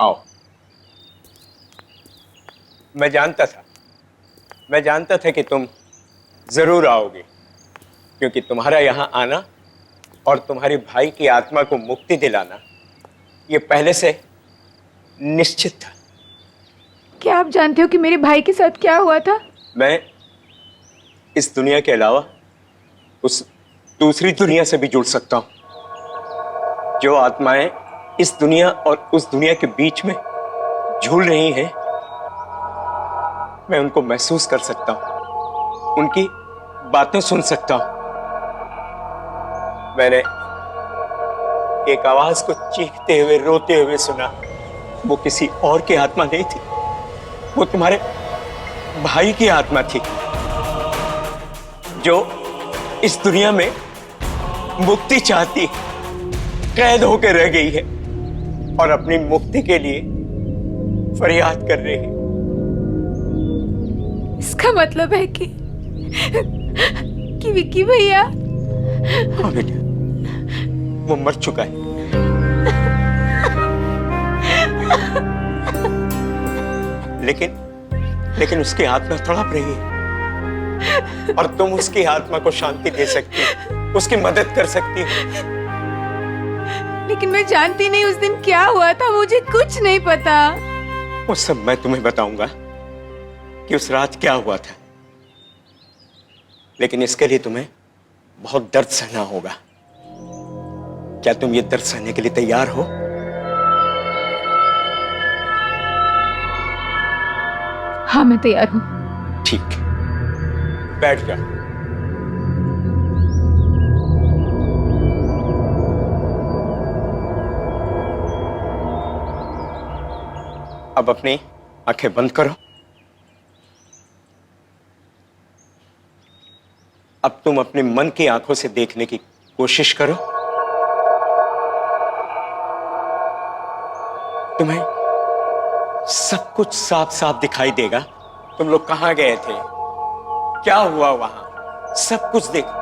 आओ। मैं जानता था कि तुम जरूर आओगे, क्योंकि तुम्हारा यहाँ आना और तुम्हारे भाई की आत्मा को मुक्ति दिलाना ये पहले से निश्चित था। क्या आप जानते हो कि मेरे भाई के साथ क्या हुआ था? मैं इस दुनिया के अलावा उस दूसरी दुनिया से भी जुड़ सकता हूं। जो आत्माएं इस दुनिया और उस दुनिया के बीच में झूल रही हैं, मैं उनको महसूस कर सकता हूं, उनकी बातें सुन सकता हूं। मैंने एक आवाज को चीखते हुए, रोते हुए सुना। वो किसी और की आत्मा नहीं थी, वो तुम्हारे भाई की आत्मा थी, जो इस दुनिया में मुक्ति चाहती, कैद होकर रह गई है और अपनी मुक्ति के लिए फरियाद कर रही है। इसका मतलब है कि विकी भैया। हाँ बेटा, वो मर चुका है। लेकिन उसकी आत्मा तड़प रही है और तुम उसकी आत्मा को शांति दे सकती हो, उसकी मदद कर सकती हो। लेकिन मैं जानती नहीं उस दिन क्या हुआ था, मुझे कुछ नहीं पता। वो सब मैं तुम्हें बताऊंगा कि उस रात क्या हुआ था, लेकिन इसके लिए तुम्हें बहुत दर्द सहना होगा। क्या तुम ये दर्द सहने के लिए तैयार हो? हाँ, मैं तैयार हूं। ठीक, बैठ जाओ। अब अपनी आंखें बंद करो। अब तुम अपने मन की आंखों से देखने की कोशिश करो। तुम्हें सब कुछ साफ साफ दिखाई देगा। तुम लोग कहां गए थे, क्या हुआ वहां, सब कुछ देखो।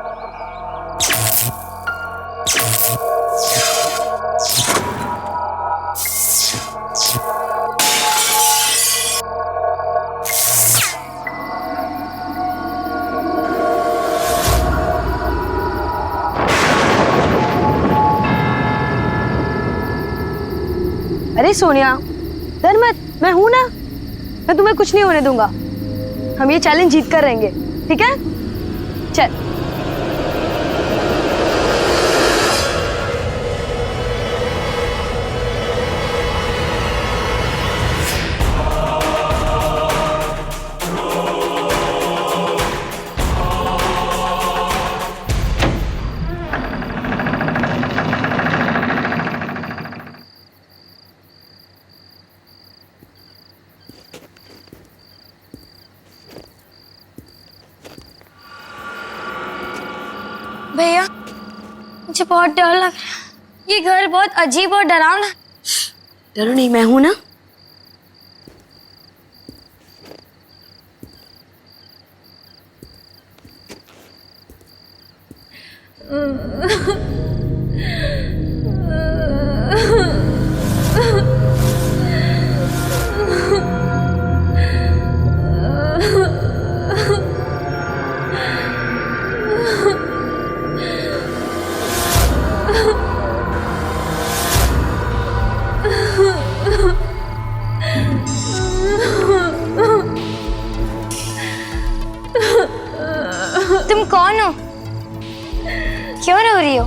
अरे सोनिया, डर मत, मैं हूं ना, मैं तुम्हें कुछ नहीं होने दूंगा। हम ये चैलेंज जीत कर रहेंगे, ठीक है? चल। बहुत डर लग रहा है। ये घर बहुत अजीब और डरावना। डरो नहीं, मैं हूं ना। तुम कौन हो? क्यों रो रही हो?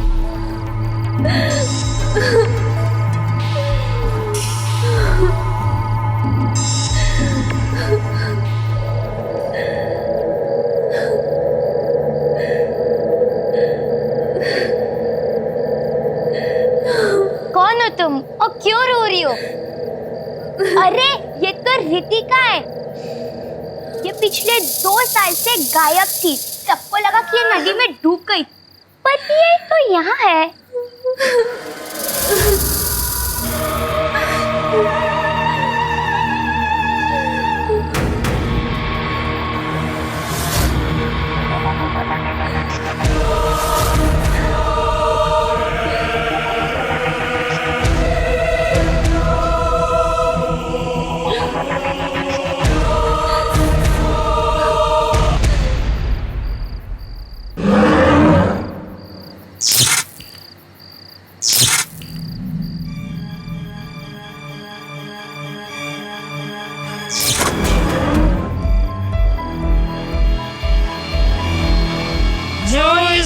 कौन हो तुम और क्यों रो रही हो? अरे ये तो रितिका है। ये पिछले 2 साल से गायब थी। सबको लगा कि ये नदी में डूब गई, पर ये तो यहाँ है।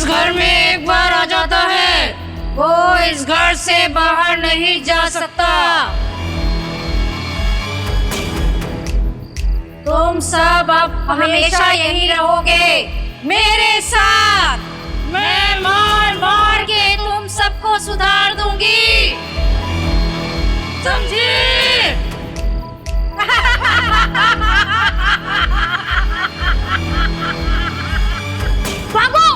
घर में एक बार आ जाता है वो इस घर से बाहर नहीं जा सकता। तुम सब अब हमेशा यहीं रहोगे मेरे साथ। मैं मार मार के तुम सबको सुधार दूंगी, समझी? भागो!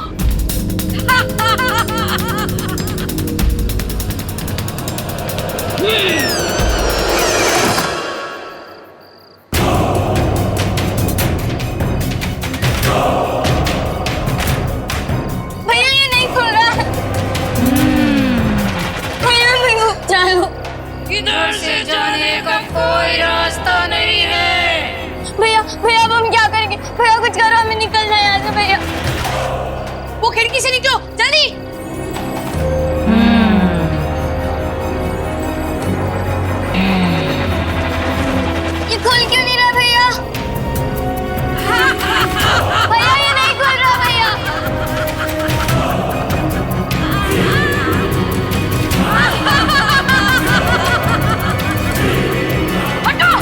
भैया ये नहीं खुल रहा। भैया चलो। इधर से जाने का कोई रास्ता नहीं है। भैया भैया अब हम क्या करेंगे? भैया कुछ करो, हमें निकलना है यहाँ से। भैया वो खिड़की से निकलो जल्दी। ये खुल क्यों नहीं रहा भैया? भैया ये नहीं खुल रहा भैया। हटो!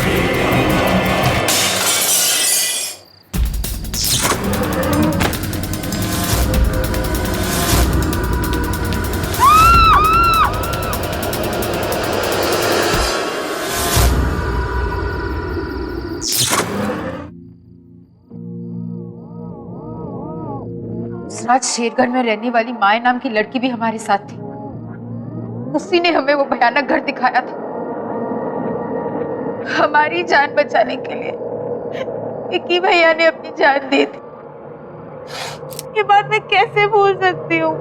रात शेरगढ़ में रहने वाली माया नाम की लड़की भी हमारे साथ थी। उसी ने हमें वो भयानक घर दिखाया था। हमारी जान बचाने के लिए विक्की भैया ने अपनी जान दी थी। ये बात मैं कैसे भूल सकती हूँ?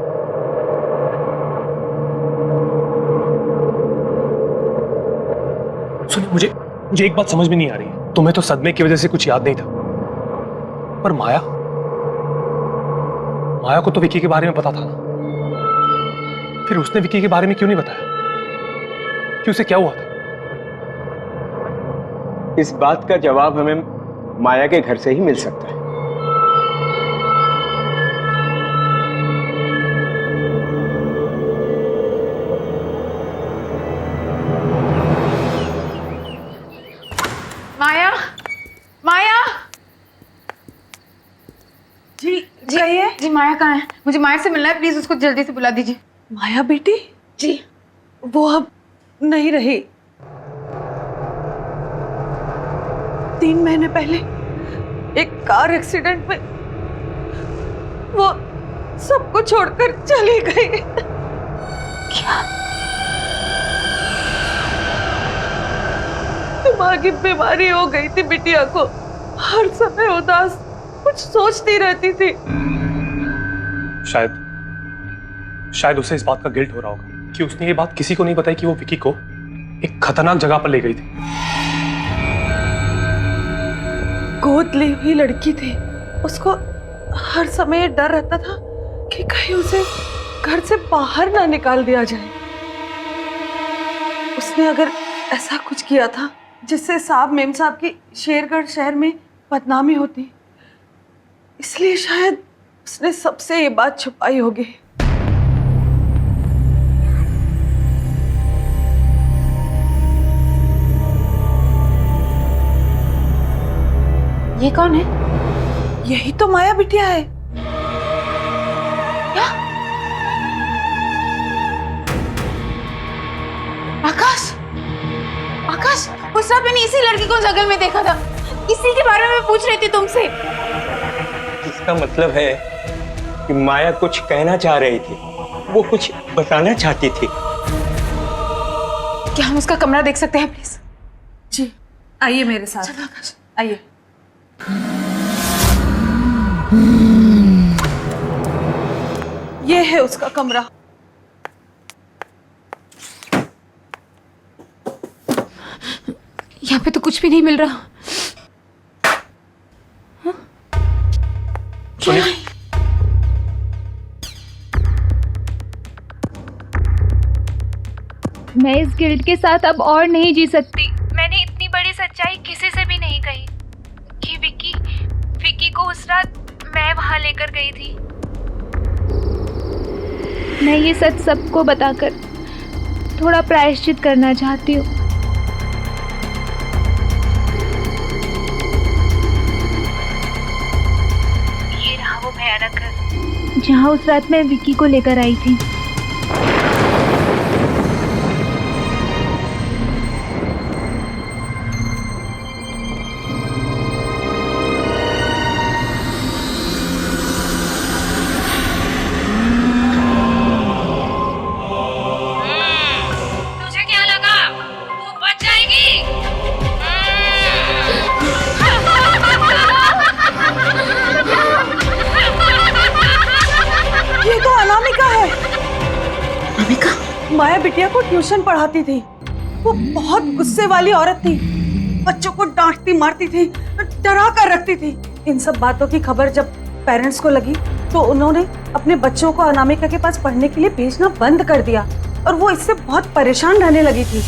सुनिए, मुझे एक बात समझ में नहीं आ रही। तुम्हें तो सदमे की वजह से कुछ याद नहीं था, पर माया को तो विक्की के बारे में पता था ना। फिर उसने विक्की के बारे में क्यों नहीं बताया कि उसे क्या हुआ था? इस बात का जवाब हमें माया के घर से ही मिल सकता है। माया, माया। जी जी माया कहाँ है? मुझे माया से मिलना है, प्लीज उसको जल्दी से बुला दीजिए। माया बेटी? जी वो अब नहीं रही। 3 महीने पहले एक कार एक्सीडेंट में वो सबको छोड़कर चली गई। दिमागी बीमारी हो गई थी बिटिया को, हर समय उदास, कुछ सोचती रहती थी। शायद उसे इस बात का गिल्ट हो रहा होगा कि उसने ये बात किसी को नहीं बताई कि वो विकी को एक खतरनाक जगह पर ले गई थी। गोद ली हुई लड़की थी, उसको हर समय डर रहता था कि कहीं उसे घर से बाहर ना निकाल दिया जाए। उसने अगर ऐसा कुछ किया था जिससे साहब मेम साहब की शेरगढ़ शहर में बदनामी होती, इसलिए शायद उसने सबसे ये बात छुपाई होगी। ये कौन है? यही तो माया बिटिया है। क्या? आकाश, आकाश, उस रात मैंने इसी लड़की को जंगल में देखा था, इसी के बारे में पूछ रही थी तुमसे। इसका मतलब है कि माया कुछ कहना चाह रही थी, वो कुछ बताना चाहती थी। क्या हम उसका कमरा देख सकते हैं प्लीज? जी, आइए मेरे साथ। आइए। ये है उसका कमरा। यहाँ पे तो कुछ भी नहीं मिल रहा। सोनिया, मैं इस गिल्ट के साथ अब और नहीं जी सकती। मैंने इतनी बड़ी सच्चाई किसी से भी नहीं कही कि विकी को उस रात मैं वहां लेकर गई थी। मैं ये सच सबको बताकर थोड़ा प्रायश्चित करना चाहती हूँ। ये रहा वो भयानक घर जहाँ उस रात मैं विकी को लेकर आई थी। माया बिटिया को ट्यूशन पढ़ाती थी। वो बहुत गुस्से वाली औरत थी, बच्चों को डांटती मारती थी, डरा कर रखती थी। इन सब बातों की खबर जब पेरेंट्स को लगी तो उन्होंने अपने बच्चों को अनामिका के पास पढ़ने के लिए भेजना बंद कर दिया और वो इससे बहुत परेशान रहने लगी थी।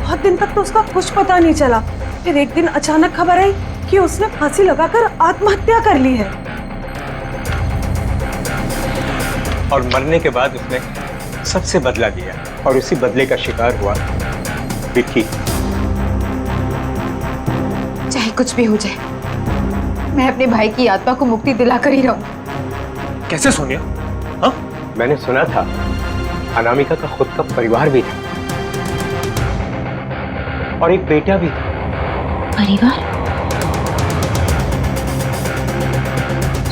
बहुत दिन तक तो उसका कुछ पता नहीं चला। फिर एक दिन अचानक खबर आई कि उसने फांसी लगाकर आत्महत्या कर ली है। और मरने के बाद उसने सबसे बदला लिया और उसी बदले का शिकार हुआ विकी। चाहे कुछ भी हो जाए, मैं अपने भाई की आत्मा को मुक्ति दिलाकर ही रहूं। कैसे सोनिया? हाँ? मैंने सुना था अनामिका का खुद का परिवार भी था और एक बेटा भी था। परिवार?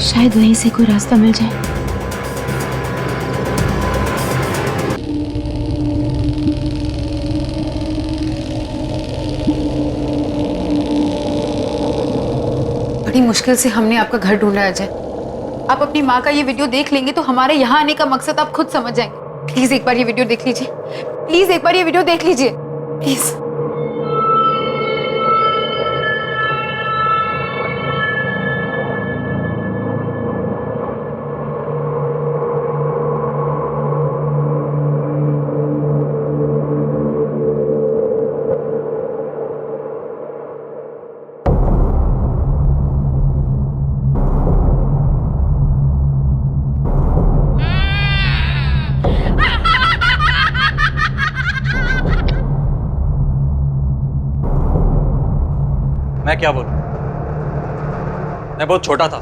शायद वहीं से कोई रास्ता मिल जाए। बड़ी मुश्किल से हमने आपका घर ढूंढा अजय। आप अपनी माँ का ये वीडियो देख लेंगे तो हमारे यहाँ आने का मकसद आप खुद समझ जाएंगे। प्लीज एक बार ये वीडियो देख लीजिए। प्लीज एक बार ये वीडियो देख लीजिए प्लीज। मैं क्या बोलूं? मैं बहुत छोटा था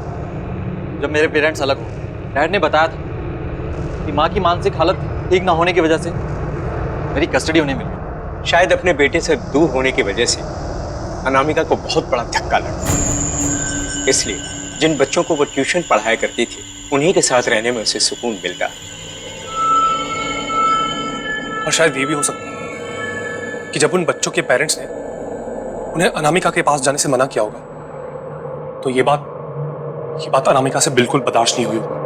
जब मेरे पेरेंट्स अलग हुए। डैड ने बताया था कि माँ की मानसिक हालत ठीक ना होने की वजह से मेरी कस्टडी उन्हें मिली। शायद अपने बेटे से दूर होने की वजह से अनामिका को बहुत बड़ा धक्का लगा, इसलिए जिन बच्चों को वो ट्यूशन पढ़ाया करती थी उन्हीं के साथ रहने में उसे सुकून मिलता। और शायद ये भी हो सकता है कि जब उन बच्चों के पेरेंट्स ने उन्हें अनामिका के पास जाने से मना किया होगा तो ये बात अनामिका से बिल्कुल बर्दाश्त नहीं हुई होगी।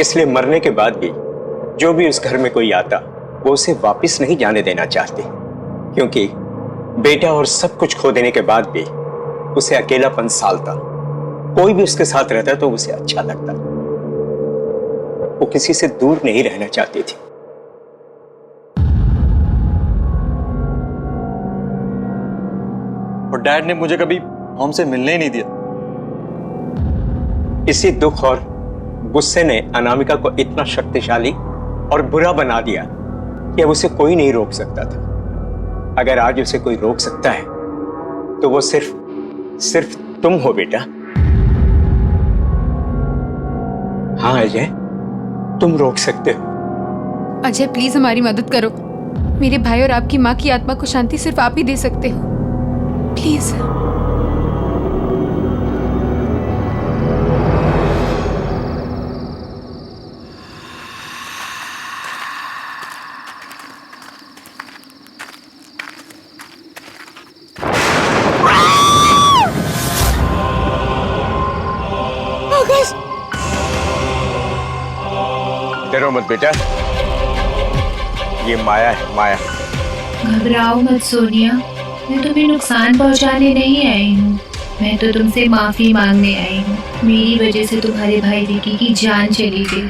इसलिए मरने के बाद भी जो भी उस घर में कोई आता वो उसे वापस नहीं जाने देना चाहते, क्योंकि बेटा और सब कुछ खो देने के बाद भी उसे अकेलापन सालता। कोई भी उसके साथ रहता तो उसे अच्छा लगता। वो किसी से दूर नहीं रहना चाहती थी। और डैड ने मुझे कभी हमसे मिलने ही नहीं दिया। इसी दुख और गुस्से ने अनामिका को इतना शक्तिशाली और बुरा बना दिया कि अब उसे कोई नहीं रोक सकता था। अगर आज उसे कोई रोक सकता है तो वो सिर्फ तुम हो बेटा। हाँ अजय, तुम रोक सकते हो। अजय प्लीज हमारी मदद करो। मेरे भाई और आपकी माँ की आत्मा को शांति सिर्फ आप ही दे सकते हो, प्लीज। डरो मत बेटा, ये माया है, माया। घबराओ मत सोनिया, मैं तुम्हें नुकसान पहुंचाने नहीं आई हूँ। मैं तो तुमसे माफी मांगने आई हूँ। मेरी वजह से तुम्हारे भाई विकी की जान चली गई।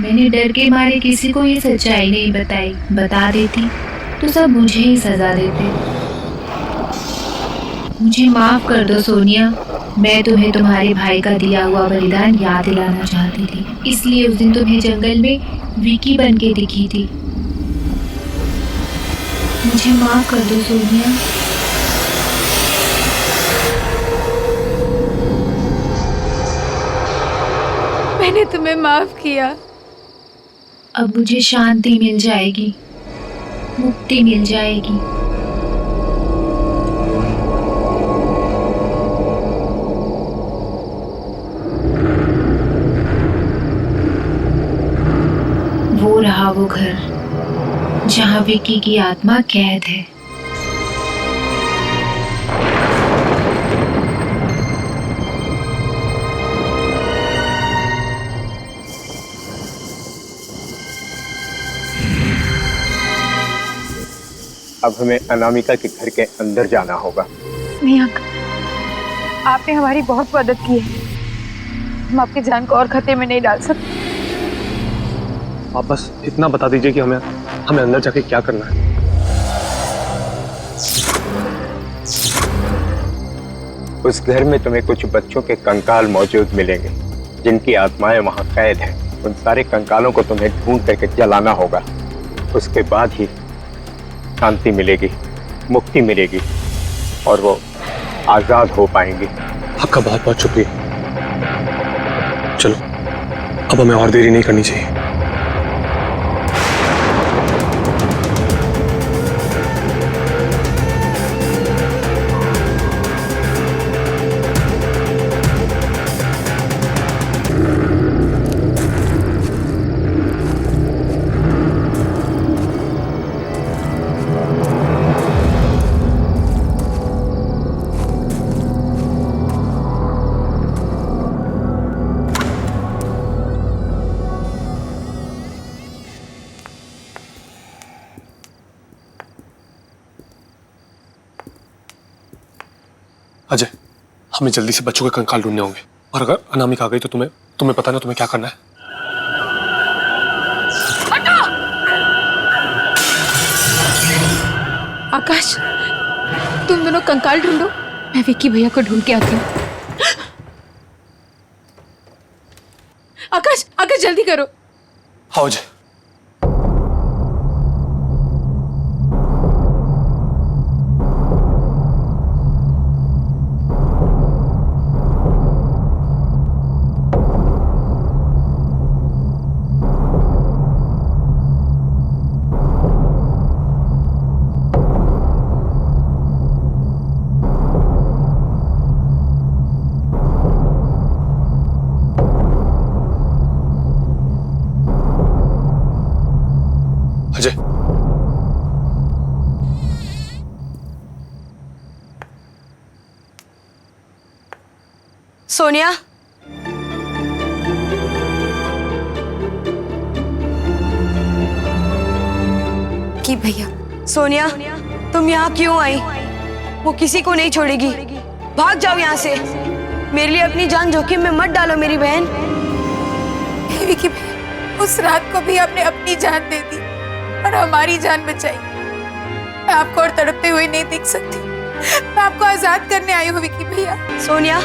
मैंने डर के मारे किसी को ये सच्चाई नहीं बताई। बता देती तो सब मुझे ही सजा देते। मुझे माफ कर दो सोनिया। मैं तुम्हें तुम्हारे भाई का दिया हुआ बलिदान याद दिलाना चाहती थी, इसलिए उस दिन तुम्हें जंगल में विकी बन के दिखी थी। मुझे माफ कर दो सोनिया। मैंने तुम्हें माफ किया। अब मुझे शांति मिल जाएगी, मुक्ति मिल जाएगी। वो रहा वो घर जहाँ विकी की आत्मा कैद है। अब हमें अनामिका के घर के अंदर जाना होगा। नहीं अंकल, आपने हमारी बहुत मदद की है। हम आपकी जान को और खतरे में नहीं डाल सकते। आप बस इतना बता दीजिए कि हमें अंदर जाके क्या करना है। उस घर में तुम्हें कुछ बच्चों के कंकाल मौजूद मिलेंगे जिनकी आत्माएं वहां कैद हैं। उन सारे कंकालों को तुम्हें ढूंढ करके जलाना होगा। उसके बाद ही शांति मिलेगी, मुक्ति मिलेगी और वो आजाद हो पाएंगे। आपका बहुत बहुत शुक्रिया। चलो अब हमें और देरी नहीं करनी चाहिए। अजय, हमें जल्दी से बच्चों के कंकाल ढूंढने होंगे और अगर अनामिका आ गई तो तुम्हें पता ना तुम्हें क्या करना है। आकाश, तुम दोनों कंकाल ढूंढो, मैं विक्की भैया को ढूंढ के आती हूँ। आकाश, आकाश जल्दी करो। हाँ अजय। सोनिया, की भैया। सोनिया, तुम यहाँ क्यों आई? वो किसी को नहीं छोड़ेगी। भाग जाओ यहाँ से। मेरे लिए अपनी जान जोखिम में मत डालो मेरी बहन। विकी भैया, उस रात को भी आपने अपनी जान दे दी और हमारी जान बचाई। मैं आपको और तड़पते हुए नहीं देख सकती। मैं आपको आजाद करने आई हूँ विकी भैया। सोनिया,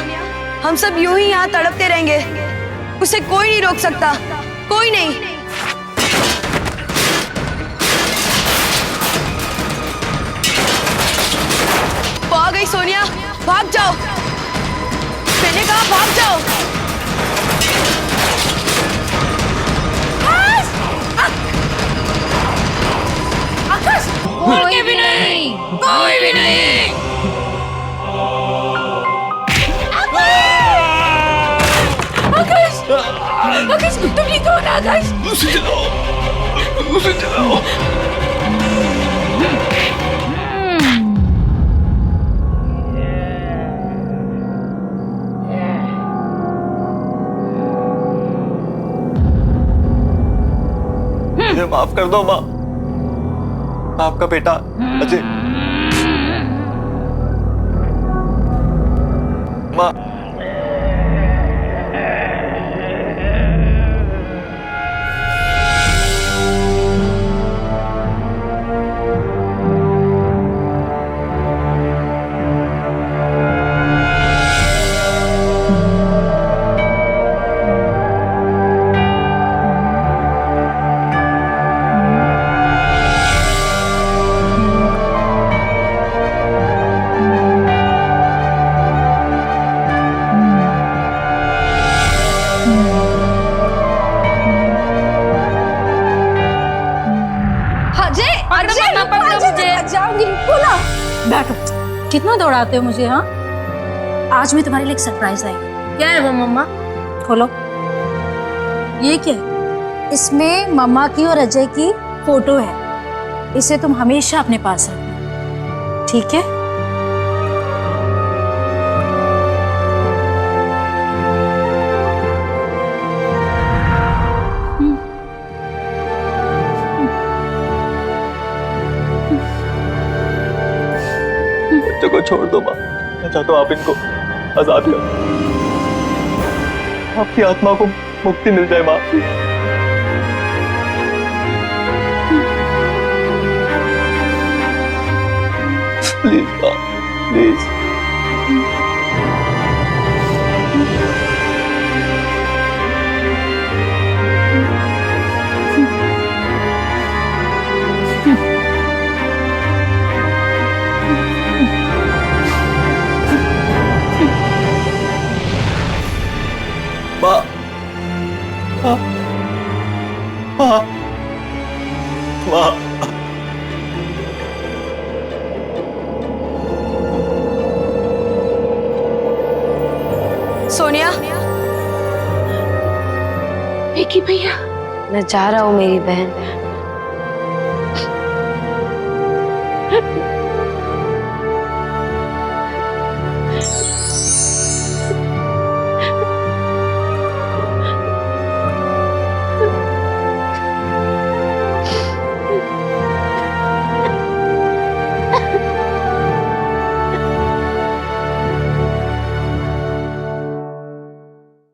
हम सब यूं ही यहाँ तड़पते रहेंगे। उसे कोई नहीं रोक सकता, कोई नहीं। भाग गई सोनिया, भाग जाओ। मैंने कहा भाग जाओ। आकाश, कोई भी नहीं, कोई भी नहीं। आकाश, आकाश, तुम ठीक हो ना आकाश? उसे चलाओ, उसे चलाओ। मुझे माफ कर दो माँ। आपका बेटा अजय। माँ, बैठो। कितना दौड़ाते हो मुझे? हाँ, आज मैं तुम्हारे लिए एक सरप्राइज लाई। क्या है वो मम्मा? खोलो। ये क्या है? इसमें मम्मा की और अजय की फोटो है। इसे तुम हमेशा अपने पास रखना, ठीक है? बच्चों को छोड़ दो माँ। मैं चाहता हूँ आप इनको आजाद करो। आपकी आत्मा को मुक्ति मिल जाए माँ। प्लीज माँ, प्लीज। माँ, माँ, माँ, माँ। सोनिया, विकी भैया, मैं जा रहा हूँ मेरी बहन।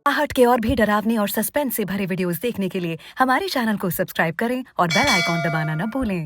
आहट के और भी डरावने और सस्पेंस से भरे वीडियोस देखने के लिए हमारे चैनल को सब्सक्राइब करें और बेल आइकॉन दबाना न भूलें।